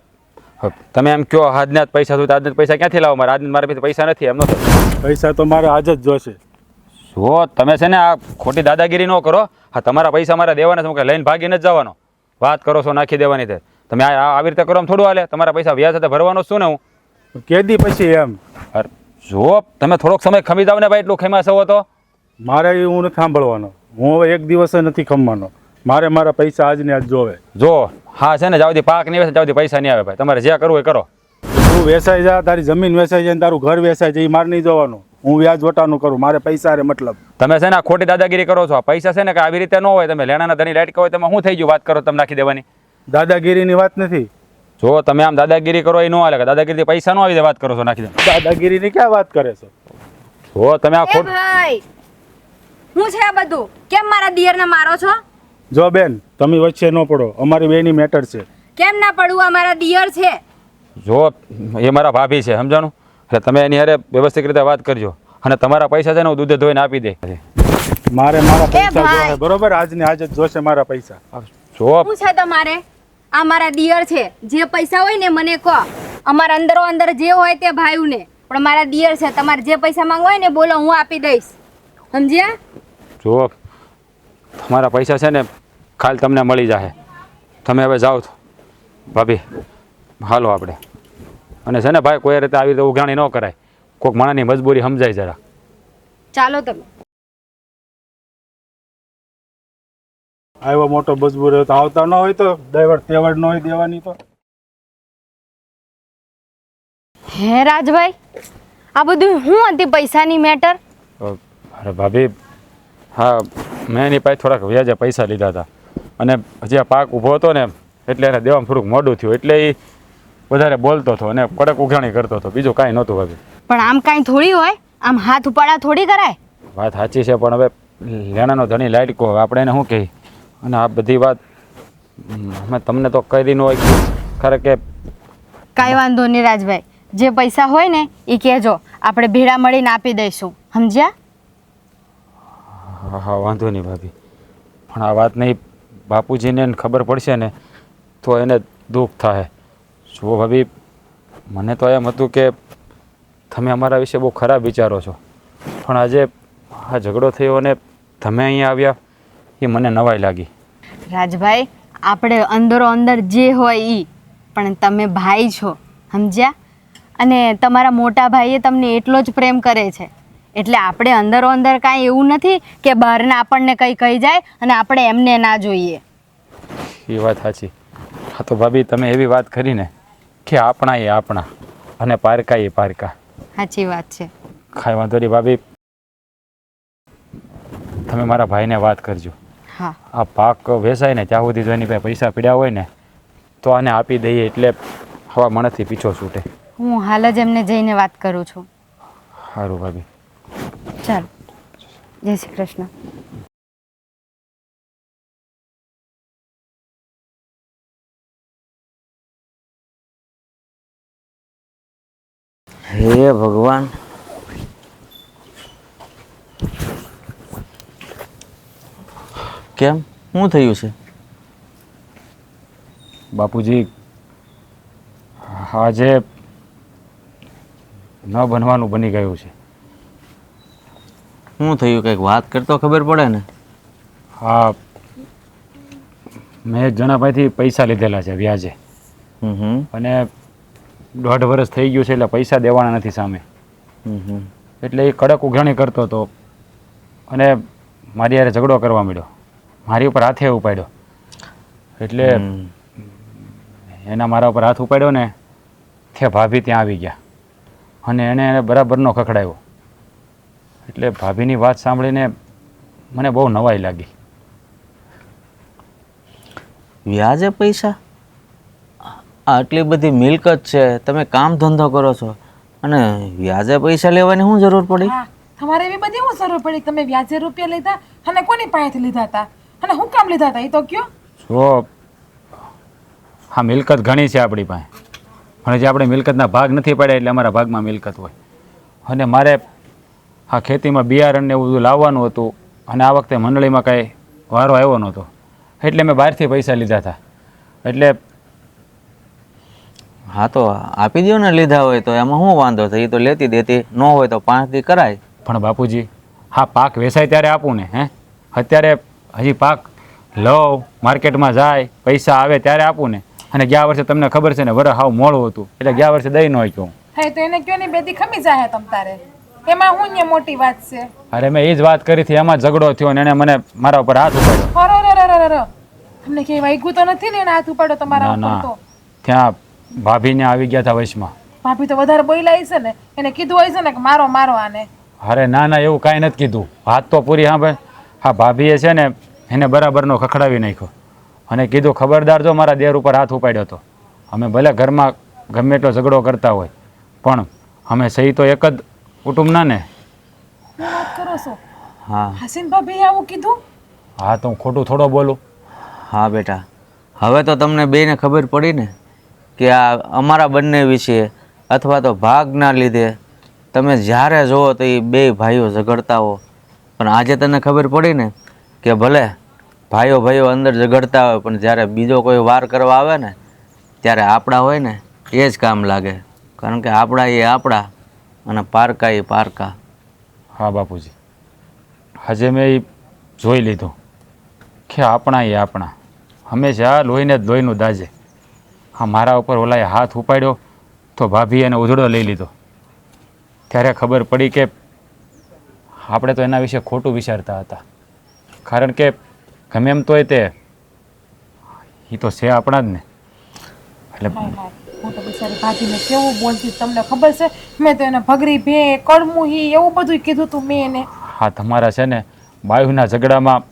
Speaker 4: તમે એમ કહો આજના જ પૈસા સુધી આજના જ પૈસા ક્યાંથી લાવો? મારે આજના મારા પાસે પૈસા નથી એમ નથી.
Speaker 7: પૈસા તો મારે આજ જ જોશે.
Speaker 4: જો તમે છે ને આ ખોટી દાદાગીરી ન કરો. હા તમારા પૈસા મારે દેવાના છે, હું કે લઈને ભાગીને જ જવાનો. વાત કરો છો નાખી દેવાની છે. તમે આવી રીતે કરો એમ થોડું હાલે. તમારા પૈસા વ્યાજ સાથે ભરવાનો શું ને હું
Speaker 7: કેદી પછી એમ.
Speaker 4: અરે જો તમે થોડોક સમય ખમી જાવ ને ભાઈ, એટલું ખમ્યા છો તો
Speaker 7: મારે એ હું નથી સાંભળવાનો. હું હવે એક દિવસે નથી ખમવાનો. મારે મારા પૈસા આજ ને આજ જોવે.
Speaker 4: જો હા છે ને જાવથી પાક નહીં વેચે જાવથી પૈસા નહીં આવે ભાઈ. તમારે જે કરવું એ કરો.
Speaker 7: તું વેચાઈ જા, તારી જમીન વેચાઈ જાય, તારું ઘર વેચાઈ જાય, એ મારે નહીં જોવાનું. હું વ્યાજ વટાનું કરું. મારે પૈસા રે મતલબ.
Speaker 4: તમે છે ને આ ખોટી દાદાગીરી કરો છો. આ પૈસા છે ને કે આવી રીતે ન હોય. તમે લેણાના ધણી લાઈટ હોય તમે શું થઈ ગયું વાત કરો તમે નાખી દેવાની.
Speaker 7: દાદાગીરીની વાત નથી.
Speaker 4: જો તમે આમ દાદાગીરી કરો એ ન હાલે. દાદાગીરી પૈસા ન આવી દે વાત કરો છો નાખી દે.
Speaker 7: દાદાગીરીની ક્યાં વાત કરે છે?
Speaker 4: જો તમે આ
Speaker 2: એ
Speaker 4: ખોટ
Speaker 2: ભાઈ હું છે આ બધું? કેમ મારા દિયરને મારો છો?
Speaker 7: જો બેન તમે વચ્ચે ન પડો, અમારી બેની મેટર છે.
Speaker 2: કેમ ના પડવું? આ મારા દિયર છે.
Speaker 4: જો એ મારા ભાભી છે, સમજાણું? એટલે તમે એની હારે વ્યવસ્થિત રીતે વાત કરજો. અને તમારા પૈસા છે ને હું દૂધે ધોઈને આપી દે.
Speaker 7: મારે મારા પૈસા
Speaker 2: ભાઈ.
Speaker 7: જોશે, બરોબર? આજને આજ જ જોશે મારા પૈસા.
Speaker 4: જો
Speaker 2: શું છે તમારે? આ મારા દિયર છે. જે પૈસા હોય ને મને કહો. અમારા અંદરો અંદર જે હોય તે ભાઈઓને, પણ મારા દિયર છે. તમારે જે પૈસા માંગવા હોય ને બોલો, હું આપી દઈશ. સમજ્યા?
Speaker 4: જો તમારા પૈસા છે ને કાલ તમને મળી જશે. તમે હવે જાઓ ભાભી, હાલો આપણે. અને છે ને ભાઈ કોઈ રીતે આવી રીતે ઉઘાણી ન કરાય. કોઈક માણસની મજબૂરી સમજાય જરા.
Speaker 2: ચાલો તમે.
Speaker 7: આવ્યો મોટો મજબૂર હોય તો આવતા ન હોય તો દયવડ તેવડ ન હોય દેવાની તો.
Speaker 2: હે રાજભાઈ, આ બધું શું હતી પૈસાની મેટર?
Speaker 4: અરે ભાભી, હા મેં એની પાસે થોડાક વ્યાજે પૈસા લીધા હતા. અને હજી આ પાક ઊભો હતો ને એટલે એને દેવામાં થોડુંક મોડું થયું. એટલે એ વધારે બોલતો હતો અને કડક ઉઘાણી કરતો હતો. બીજું કાંઈ નહોતું ભાભી.
Speaker 2: પણ આમ કાંઈ થોડી હોય, આમ હાથ ઉપાડા થોડી કરાય.
Speaker 4: વાત સાચી છે, પણ હવે લેણાનો ધણી લાડકો, હવે આપણે એને શું કહી? અને આ બધી વાત અમે તમને તો કરી ન હોય ખરે કે.
Speaker 2: કાંઈ વાંધો નહીં રાજભાઈ, જે પૈસા હોય ને એ કહેજો, આપણે ભેળા મળીને આપી દઈશું. સમજ્યા?
Speaker 4: હા હા વાંધો નહીં ભાભી, પણ આ વાત નહીં બાપુજીને ખબર પડશે ને તો એને દુઃખ થાય. જુઓ ભાભી, મને તો એમ હતું કે તમે અમારા વિશે બહુ ખરાબ વિચારો છો, પણ આજે આ ઝઘડો થયો અને તમે અહીંયા આવ્યા એ મને નવાઈ લાગી.
Speaker 2: રાજભાઈ, આપણે અંદરો અંદર જે હોય એ, પણ તમે ભાઈ છો. સમજ્યા? અને તમારા મોટા ભાઈએ તમને એટલો જ પ્રેમ કરે છે. એટલે આપણે અંદરો અંદર કાંઈ એવું નથી કે બહારના આપણને કંઈ કહી જાય અને આપણે એમને ના જોઈએ.
Speaker 4: એ વાત સાચી. હા તો ભાભી તમે એવી વાત કરી ને કે આપણા એ આપણા અને પારકા એ પારકા.
Speaker 2: સાચી વાત છે.
Speaker 4: કાંઈ વાંધો નહીં ભાભી, તમે મારા ભાઈને વાત કરજો.
Speaker 2: હા,
Speaker 4: આ પાક વેચાય ને ત્યાં સુધી જો એની પાસે પૈસા પીડ્યા હોય ને તો આને આપી દઈએ એટલે હવા મણથી પીછો છૂટે.
Speaker 2: હું હાલ જ એમને જઈને વાત કરું છું.
Speaker 4: સારું ભાભી.
Speaker 2: ચાલો, જય શ્રી કૃષ્ણ.
Speaker 5: હે ભગવાન, કેમ શું થયું છે?
Speaker 4: બાપુજી, આજે ન બનવાનું બની ગયું છે.
Speaker 5: શું થયું? કંઈક વાત કરતો ખબર પડે ને.
Speaker 4: હા, મેં એક જણાભાઈથી પૈસા લીધેલા છે વ્યાજે. અને 1.5 વર્ષ થઈ ગયું છે એટલે પૈસા દેવાના નથી સામે. એટલે એ કડક ઉઘાણી કરતો હતો અને મારી યારે ઝઘડો કરવા માંડ્યો. મારી ઉપર હાથે ઉપાડ્યો. એટલે એના મારા ઉપર હાથ ઉપાડ્યો ને તે ભાભી ત્યાં આવી ગયા અને એણે એને બરાબરનો ખખડાવ્યો. એટલે ભાભીની વાત સાંભળીને મને બહુ નવાઈ લાગી.
Speaker 5: વ્યાજે પૈસા? આટલી બધી મિલકત છે, તમે કામ ધંધો કરો છો અને વ્યાજે પૈસા લેવાની શું જરૂર પડી?
Speaker 3: હા, તમારે એવી બધી શું જરૂર પડી? તમે વ્યાજે રૂપિયા લીધા અને કોની પાસેથી લીધા હતા અને શું કામ લીધા હતા એ તો કયો.
Speaker 4: જો હા, મિલકત ઘણી છે આપણી પાસે, પણ જે આપણે મિલકતના ભાગ નથી પડ્યા એટલે અમારા ભાગમાં મિલકત હોય. અને મારે આ ખેતીમાં બિયારણ ને એવું બધું લાવવાનું હતું અને આ વખતે મંડળીમાં કાંઈ વારો આવ્યો નહોતો એટલે મેં બહારથી પૈસા લીધા હતા. એટલે
Speaker 5: હા તો આપી દો ને, લીધા હોય તો એમાં શું વાંધો થાય? એ તો લેતી દેતી, ન હોય તો 5 દી કરાય.
Speaker 4: પણ બાપુજી, હા પાક વેચાય ત્યારે આપું ને. અત્યારે હજી પાક લઉં, માર્કેટમાં જાય, પૈસા આવે ત્યારે આપું ને. અને ગયા વર્ષે તમને ખબર છે ને વરસ હાવ મોડું હતું એટલે ગયા વર્ષે દઈ ન હોય.
Speaker 3: હા તો એને કયો ને બેદી ખમી જાય તમ તારે, એમાં હું ને મોટી વાત છે.
Speaker 4: અરે મેં એ જ વાત કરી હતી, એમાં ઝઘડો થયો ને એને મને મારા ઉપર હાથ ઉપાડ્યો.
Speaker 3: અરે તમને કઈ વાગ્યું તો નથી ને એને હાથ ઉપાડ્યો તમારા
Speaker 4: ના
Speaker 3: ઉપર?
Speaker 4: ના,
Speaker 3: તો
Speaker 4: ત્યાં ભાભીને આવી ગયા હતા વશમાં.
Speaker 3: ભાભી તો વધારે બોલાઈ છે ને, એને કીધું હોય છે ને કે મારો મારો આને.
Speaker 4: અરે ના ના, એવું કાંઈ નથી કીધું. વાત તો પૂરી સાંભળ. હા ભાભીએ છે ને એને બરાબરનો ખખડાવી નાખ્યો અને કીધું ખબરદાર જો મારા દેર ઉપર હાથ ઉપાડ્યો તો. અમે ભલે ઘરમાં ગમે એટલો ઝઘડો કરતા હોય પણ અમે સહી તો એક જ કુટુંબના ને.
Speaker 3: શું વાત કરો છો?
Speaker 5: હા
Speaker 3: હસીન ભાભીએ આવું કીધું?
Speaker 4: હા તો હું ખોટું થોડો બોલું?
Speaker 5: હા બેટા, હવે તો તમને બેને ખબર પડી ને કે આ અમારા બંને વિશે અથવા તો ભાગના લીધે તમે જ્યારે જુઓ તો એ બે ભાઈઓ ઝઘડતા હો. પણ આજે તને ખબર પડી ને કે ભલે ભાઈઓ ભાઈઓ અંદર ઝઘડતા હોય પણ જ્યારે બીજો કોઈ વાર કરવા આવે ને ત્યારે આપણા હોય ને એ જ કામ લાગે. કારણ કે આપણા એ આપણા અને પારકા એ પારકા.
Speaker 4: હા બાપુજી, આજે મેં એ જોઈ લીધું કે આપણા એ આપણા હંમેશા લોહીને જ લોહીનું દાજે. હા, મારા ઉપર ઓલાએ હાથ ઉપાડ્યો તો ભાભી એને ઉધડો લઈ લીધો. ત્યારે ખબર પડી કે આપણે તો એના વિશે ખોટું વિચારતા હતા. કારણ કે ગમે એમ તોય તે એ તો છે આપણા જ ને. એટલે
Speaker 3: હાય હાય, હું તો બિચારી ભાભીને કેવું બોલતી તમને ખબર છે? મેં તો એને ભગરી ભે કડમું હી એવું બધું કીધું તું મેં એને.
Speaker 4: હા, તમારા છે ને બાયુના ઝઘડામાં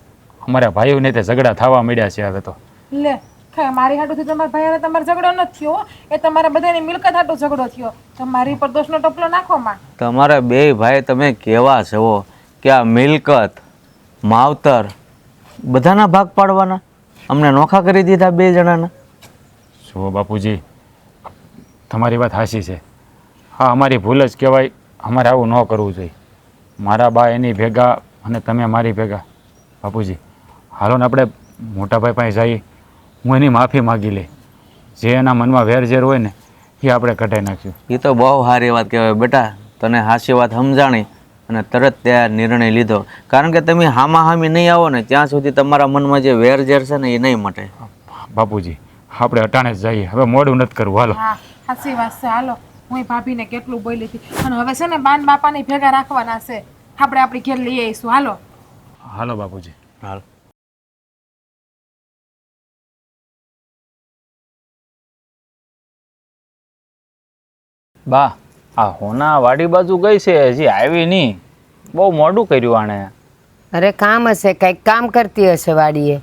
Speaker 4: અમારા ભાઈઓને તે ઝઘડા થવા મળ્યા છે હવે તો.
Speaker 3: લે ખાય, મારી હાટુથી તમારા ભાઈ હારે તમારો ઝઘડો નથી થયો હો. એ તમારા બધાની મિલકત હાટુ ઝઘડો થયો. તમારી પર દોષનો ટપલો નાખો માં.
Speaker 5: તમારા બે ભાઈ તમે કેવા છો કે આ મિલકત માવતર બધાના ભાગ પાડવાના? અમને નોખા કરી દીધા બે જણાના.
Speaker 4: જુઓ બાપુજી, તમારી વાત સાચી છે. હા, અમારી ભૂલ જ કહેવાય. અમારે આવું ન કરવું જોઈએ. મારા બા એની ભેગા અને તમે મારી ભેગા. બાપુજી, હાલો ને આપણે મોટાભાઈ પાસે જઈએ. હું એની માફી માગી લઈ. જે એના મનમાં વેરઝેર હોય ને એ આપણે કઢાઈ નાખ્યું.
Speaker 5: એ તો બહુ સારી વાત કહેવાય બેટા. તને સાચી વાત સમજાણી અને તરત તે નિર્ણય લીધો. કારણ કે તમે હામા હામી નહીં આવો ને ત્યાં સુધી તમારા મનમાં જે વેરઝેર છે ને એ નહીં મટે.
Speaker 4: બાપુજી, આપણે અટાણે જ જઈએ. હવે મોડું નથી કરવું. હાલો.
Speaker 3: હા, સાચી વાત છે. હાલો, હું ભાભીને કેટલું બોલી હતી. અને હવે છે ને બાન બાપાની ભેગા રાખવાના છે. આપણે આપણી ઘેર લઈ આવીશું. હાલો.
Speaker 4: હાલો બાપુજી.
Speaker 5: હાલ.
Speaker 1: બા, આ હોના વાડી બાજુ ગઈ છે, હજી આવી નહીં. બહુ મોડું કર્યું આણે.
Speaker 6: અરે કામ હશે, કંઈક કામ કરતી હશે વાડીએ.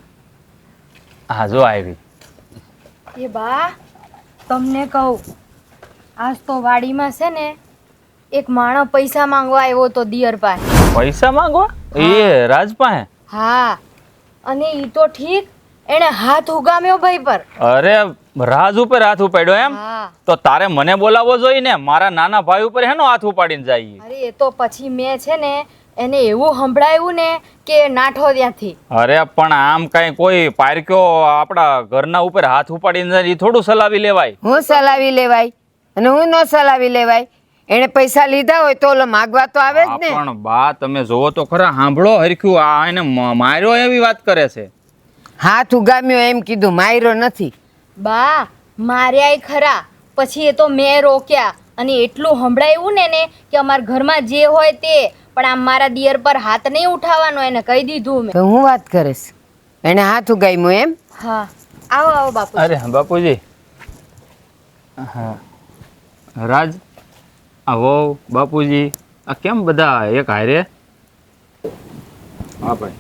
Speaker 1: હા, જો આવી.
Speaker 2: એ બા, તમને કહું, આજ તો વાડીમાં છે ને એક માણસ પૈસા માંગવા આવ્યો તો દિયર પાસે.
Speaker 1: પૈસા માંગવા? એ રાજ પાસે?
Speaker 2: હા, અને ઈ તો ઠીક, એણે હાથ ઉગામ્યો ભાઈ પર.
Speaker 1: અરે, રાજ ઉપર હાથ ઉપાડ્યો એમ?
Speaker 2: હા.
Speaker 1: તો તારે મને બોલાવવો જોઈએ ને. મારા નાના ભાઈ ઉપર હેનો હાથ ઉપાડીને જાય?
Speaker 2: અરે એ તો પછી મેં છે ને એને એવું સંભળાવ્યું ને કે નાઠો ત્યાંથી.
Speaker 1: અરે પણ આમ કઈ કોઈ પારક્યો આપણા ઘરના ઉપર હાથ ઉપાડીને જાય એ થોડું સલાવી લેવાય.
Speaker 6: હું સલાવી લેવાય અને હું ન સલાવી લેવાય. એણે પૈસા લીધા હોય તો ઓલો માગવા તો આવે જ
Speaker 1: હા,
Speaker 6: ને.
Speaker 1: પણ બા તમે જોવો તો ખરા, સાંભળો હરખ્યું, આ એને માર્યો એવી વાત કરે છે.
Speaker 6: હાથ ઉગામ્યો એમ કીધું, માર્યો નથી.
Speaker 2: બા, માર્યાય ખરા, પછી એ તો મેં રોક્યા અને એટલું સંભળાવ્યું ને એને કે અમારા ઘરમાં જે હોય તે, પણ આમ મારા દિયર પર હાથ નહીં ઉઠાવવાનો એને કહી દીધું મેં.
Speaker 6: તો હું વાત કરીશ, એણે હાથ ઉગામ્યો એમ.
Speaker 2: હા, આવો આવો બાપુ.
Speaker 1: અરે બાપુજી. હા, રાજ, આ વહુ, બાપુજી, આ કેમ બધા એક હારે?
Speaker 4: હા ભાઈ,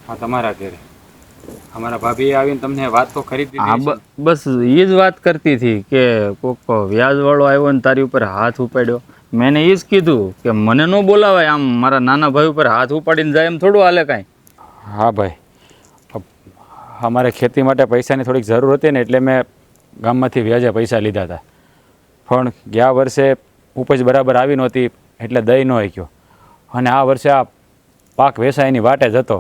Speaker 4: હા તમારા ઘરે અમારા ભાભી આવીને તમને વાત તો ખરી જ
Speaker 1: હા,
Speaker 4: દીધી છે.
Speaker 1: બસ એ જ વાત કરતી હતી કે કોક વ્યાજવાળો આવ્યો ને તારી ઉપર હાથ ઉપાડ્યો. મેં એ જ કીધું કે મને ન બોલાવાય, આમ મારા નાના ભાઈ ઉપર હાથ ઉપાડીને જાય એમ થોડું હાલે કાંઈ.
Speaker 4: હા ભાઈ, અમારે ખેતી માટે પૈસાની થોડીક જરૂર હતી ને એટલે મેં ગામમાંથી વ્યાજે પૈસા લીધા હતા. પણ ગયા વર્ષે ઉપજ બરાબર આવી નહોતી એટલે દઈ ન શક્યો. અને આ વર્ષે આ પાક વેચાયની વાટે જ હતો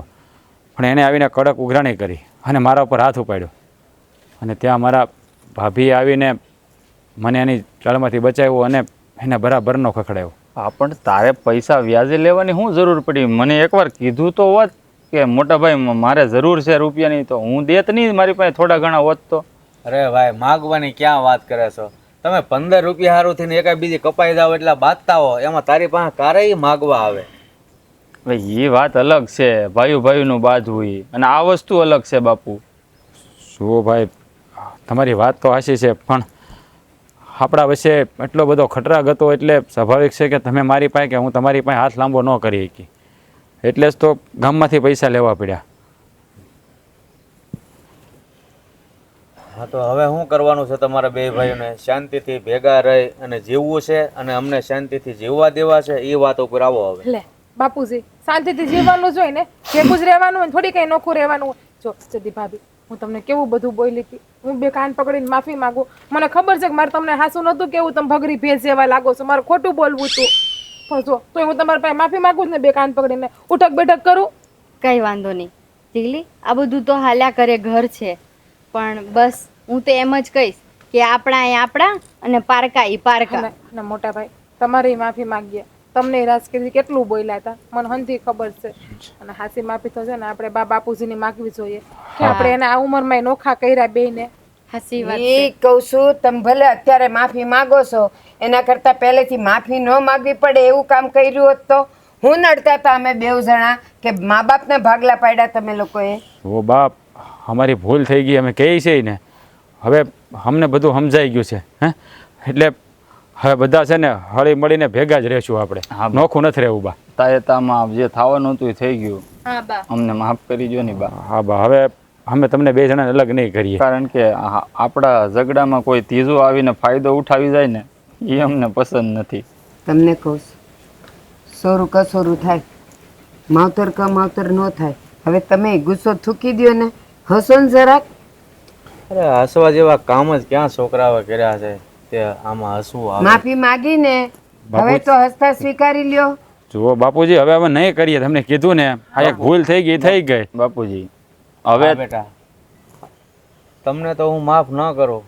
Speaker 4: પણ એને આવીને કડક ઉઘરાણી કરી અને મારા ઉપર હાથ ઉપાડ્યો. અને ત્યાં મારા ભાભીએ આવીને મને એની ચાળમાંથી બચાવ્યો અને એને બરાબરનો ખખડાવ્યો.
Speaker 1: હા, પણ તારે પૈસા વ્યાજે લેવાની શું જરૂર પડી? મને એકવાર કીધું તો હોત કે મોટા ભાઈ મારે જરૂર છે રૂપિયાની, તો હું દેત નહીં, મારી પાસે થોડા ઘણા હોત તો.
Speaker 5: અરે ભાઈ, માગવાની ક્યાં વાત કરે છો તમે? 15 રૂપિયા હારું થઈને એકાદ બીજી કપાઈ જાવ એટલે બાંધતા હો, એમાં તારી પાસે કારેય માગવા આવે.
Speaker 1: ભાઈ એ વાત અલગ છે, ભાઈનું બાંધવું ઈ, અને આ વસ્તુ અલગ છે બાપુ.
Speaker 4: જુઓ ભાઈ, તમારી વાત તો સાચી છે પણ આપણા વચ્ચે એટલો બધો ખટરાગ હતો એટલે સ્વાભાવિક છે કે તમે મારી પાસે કે હું તમારી પાસે હાથ લાંબો ન કરી શકી. એટલે જ તો ગામમાંથી પૈસા લેવા પડ્યા.
Speaker 5: હા, તો હવે શું કરવાનું છે તમારા બે ભાઈઓને? શાંતિથી ભેગા રહી અને જીવવું છે અને અમને શાંતિથી જીવવા દેવા છે, એ વાત ઉપર આવો હવે.
Speaker 3: લે બાપુજી શાંતિથી જીવવાનું જોઈએ ને, ભેગું જ રહેવાનું હોય, થોડી કઈ નોખું રહેવાનું હોય. જો જદી ભાભી, હું તમને કેવું બધું બોલી હતી, હું બે કાન પકડીને માફી માંગુ. મને ખબર છે કે મારે તમને હાસું નહોતું કેવું, તમે ભગરી ભેજ જેવા લાગો છો, મારે ખોટું બોલવું હતું. પણ જો તોય હું તમારા પાસે માફી માંગુ જ ને, બે કાન પકડીને ઉઠક બેઠક કરું.
Speaker 2: કંઈ વાંધો નહીં ઢીકલી, આ બધું તો હાલ્યા કરે, ઘર છે. પણ બસ હું તો એમ જ કહીશ કે આપણા એ આપણા અને પારકા એ પારકા.
Speaker 3: અને મોટા ભાઈ તમારી માફી માંગીએ, તમને રાજકીય કેટલું બોલ્યા હતા મને હંધી ખબર છે. અને હાસી માફી તો છે ને આપણે બાપુજીની માગવી જોઈએ કે આપણે એને આ ઉંમરમાં નોખા કર્યા બેયને.
Speaker 2: હાસી વાત
Speaker 6: એ કહું છું, તમે ભલે અત્યારે માફી માગો છો, એના કરતાં પહેલેથી માફી ન માગવી પડે એવું કામ કર્યું હોત તો હું નડતા હતા અમે બેઉ જણા કે મા બાપને ભાગલા પાડ્યા તમે લોકોએ.
Speaker 4: ઓ બાપ, અમારી ભૂલ થઈ ગઈ, અમે કહીએ છીએ ને, હવે અમને બધું સમજાઈ ગયું છે. હે એટલે હવે બધા છે ને હળી મળીને ભેગા જ રહેશું આપણે.
Speaker 1: હા,
Speaker 4: નોખું નથી રહેવું બા.
Speaker 1: તાયતામાં જે થવાનું હતું એ થઈ ગયું.
Speaker 2: હા બા.
Speaker 1: અમને માફ કરી દો ને બા.
Speaker 4: હા બા, હવે અમે તમને બે જણાને અલગ નહીં કરીએ.
Speaker 1: કારણ કે આપણા ઝઘડામાં કોઈ ત્રીજું આવીને ફાયદો ઉઠાવી જાય ને એ અમને પસંદ નથી.
Speaker 6: તમને કહું છું, સોરું કસોરું થાય, માવતર ક માવતર ન થાય. હવે તમે ગુસ્સો થૂકી દો ને, હસો ને જરાક.
Speaker 5: અરે હસવા જેવા કામ જ ક્યાં છોકરાઓએ કર્યા છે તે આમાં હસવું આવે.
Speaker 6: માફી માગીને હવે તો હસતા સ્વીકારી લ્યો.
Speaker 4: જુઓ બાપુજી, હવે અમે નહીં કરીએ, તમને કીધું ને, આ એક ભૂલ થઈ ગઈ, થઈ ગઈ.
Speaker 1: બાપુજી
Speaker 5: હા
Speaker 1: હવે
Speaker 5: બેટા, તમને તો હું માફ ન કરું,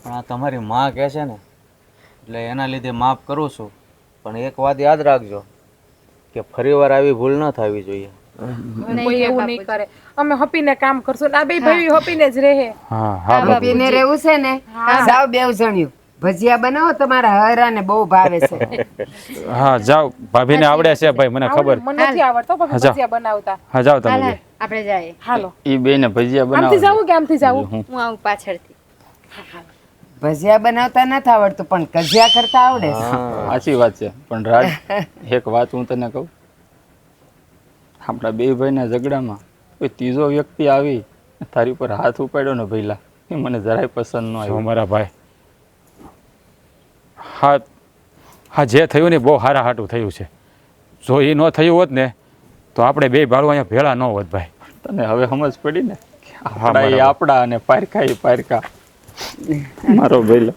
Speaker 5: પણ આ તમારી માં કહે છે ને એટલે એના લીધે માફ કરું છું. પણ એક વાત યાદ રાખજો કે ફરીવાર આવી ભૂલ ન થવી જોઈએ.
Speaker 3: કોઈ એવું નહીં કરે, અમે હપીને કામ કરશું. આ બે ભાઈ હપીને જ રહે.
Speaker 4: હા હા બાપુ.
Speaker 6: પીને રહેવું છે ને, જાઓ બેઉ જણ્યું ભજીયા બનાવો, તમારા હરાને બહુ ભાવે છે.
Speaker 4: હા જાઓ, ભાભીને આવડે છે ભાઈ, મને ખબર.
Speaker 3: મને નથી આવડતો ભાભી ભજીયા બનાવતા.
Speaker 4: હા જાઓ તમે બે.
Speaker 2: આપણે જઈએ.
Speaker 3: હાલો,
Speaker 1: એ બેને ભજીયા
Speaker 3: આમથી
Speaker 1: બનાવો.
Speaker 3: જાવું કે આમથી જાવું?
Speaker 2: હું આવું પાછળથી.
Speaker 6: ભજીયા બનાવતા નથી આવડતું પણ કજિયા કરતા આવડે છે.
Speaker 1: સાચી વાત છે. પણ રાજ, એક વાત હું તને કહું, આપણા બે ભાઈના ઝઘડામાં કોઈ ત્રીજો વ્યક્તિ આવી તારી ઉપર હાથ ઉપાડ્યો ને ભઈલા, એ મને જરાય પસંદ ન
Speaker 4: જો
Speaker 1: આવ્યું.
Speaker 4: મારા ભાઈ, હા હા, જે થયું ને બહુ હારા હાટું થયું છે. જો એ ન થયું હોત ને તો આપણે બે ભાડું અહીંયા ભેળા ન હોત ભાઈ.
Speaker 1: તને હવે સમજ પડી ને કે
Speaker 4: હા,
Speaker 1: આપણા એ
Speaker 4: બરાબર.
Speaker 1: આપણા અને પારકા એ પારકા. મારો ભઈલો.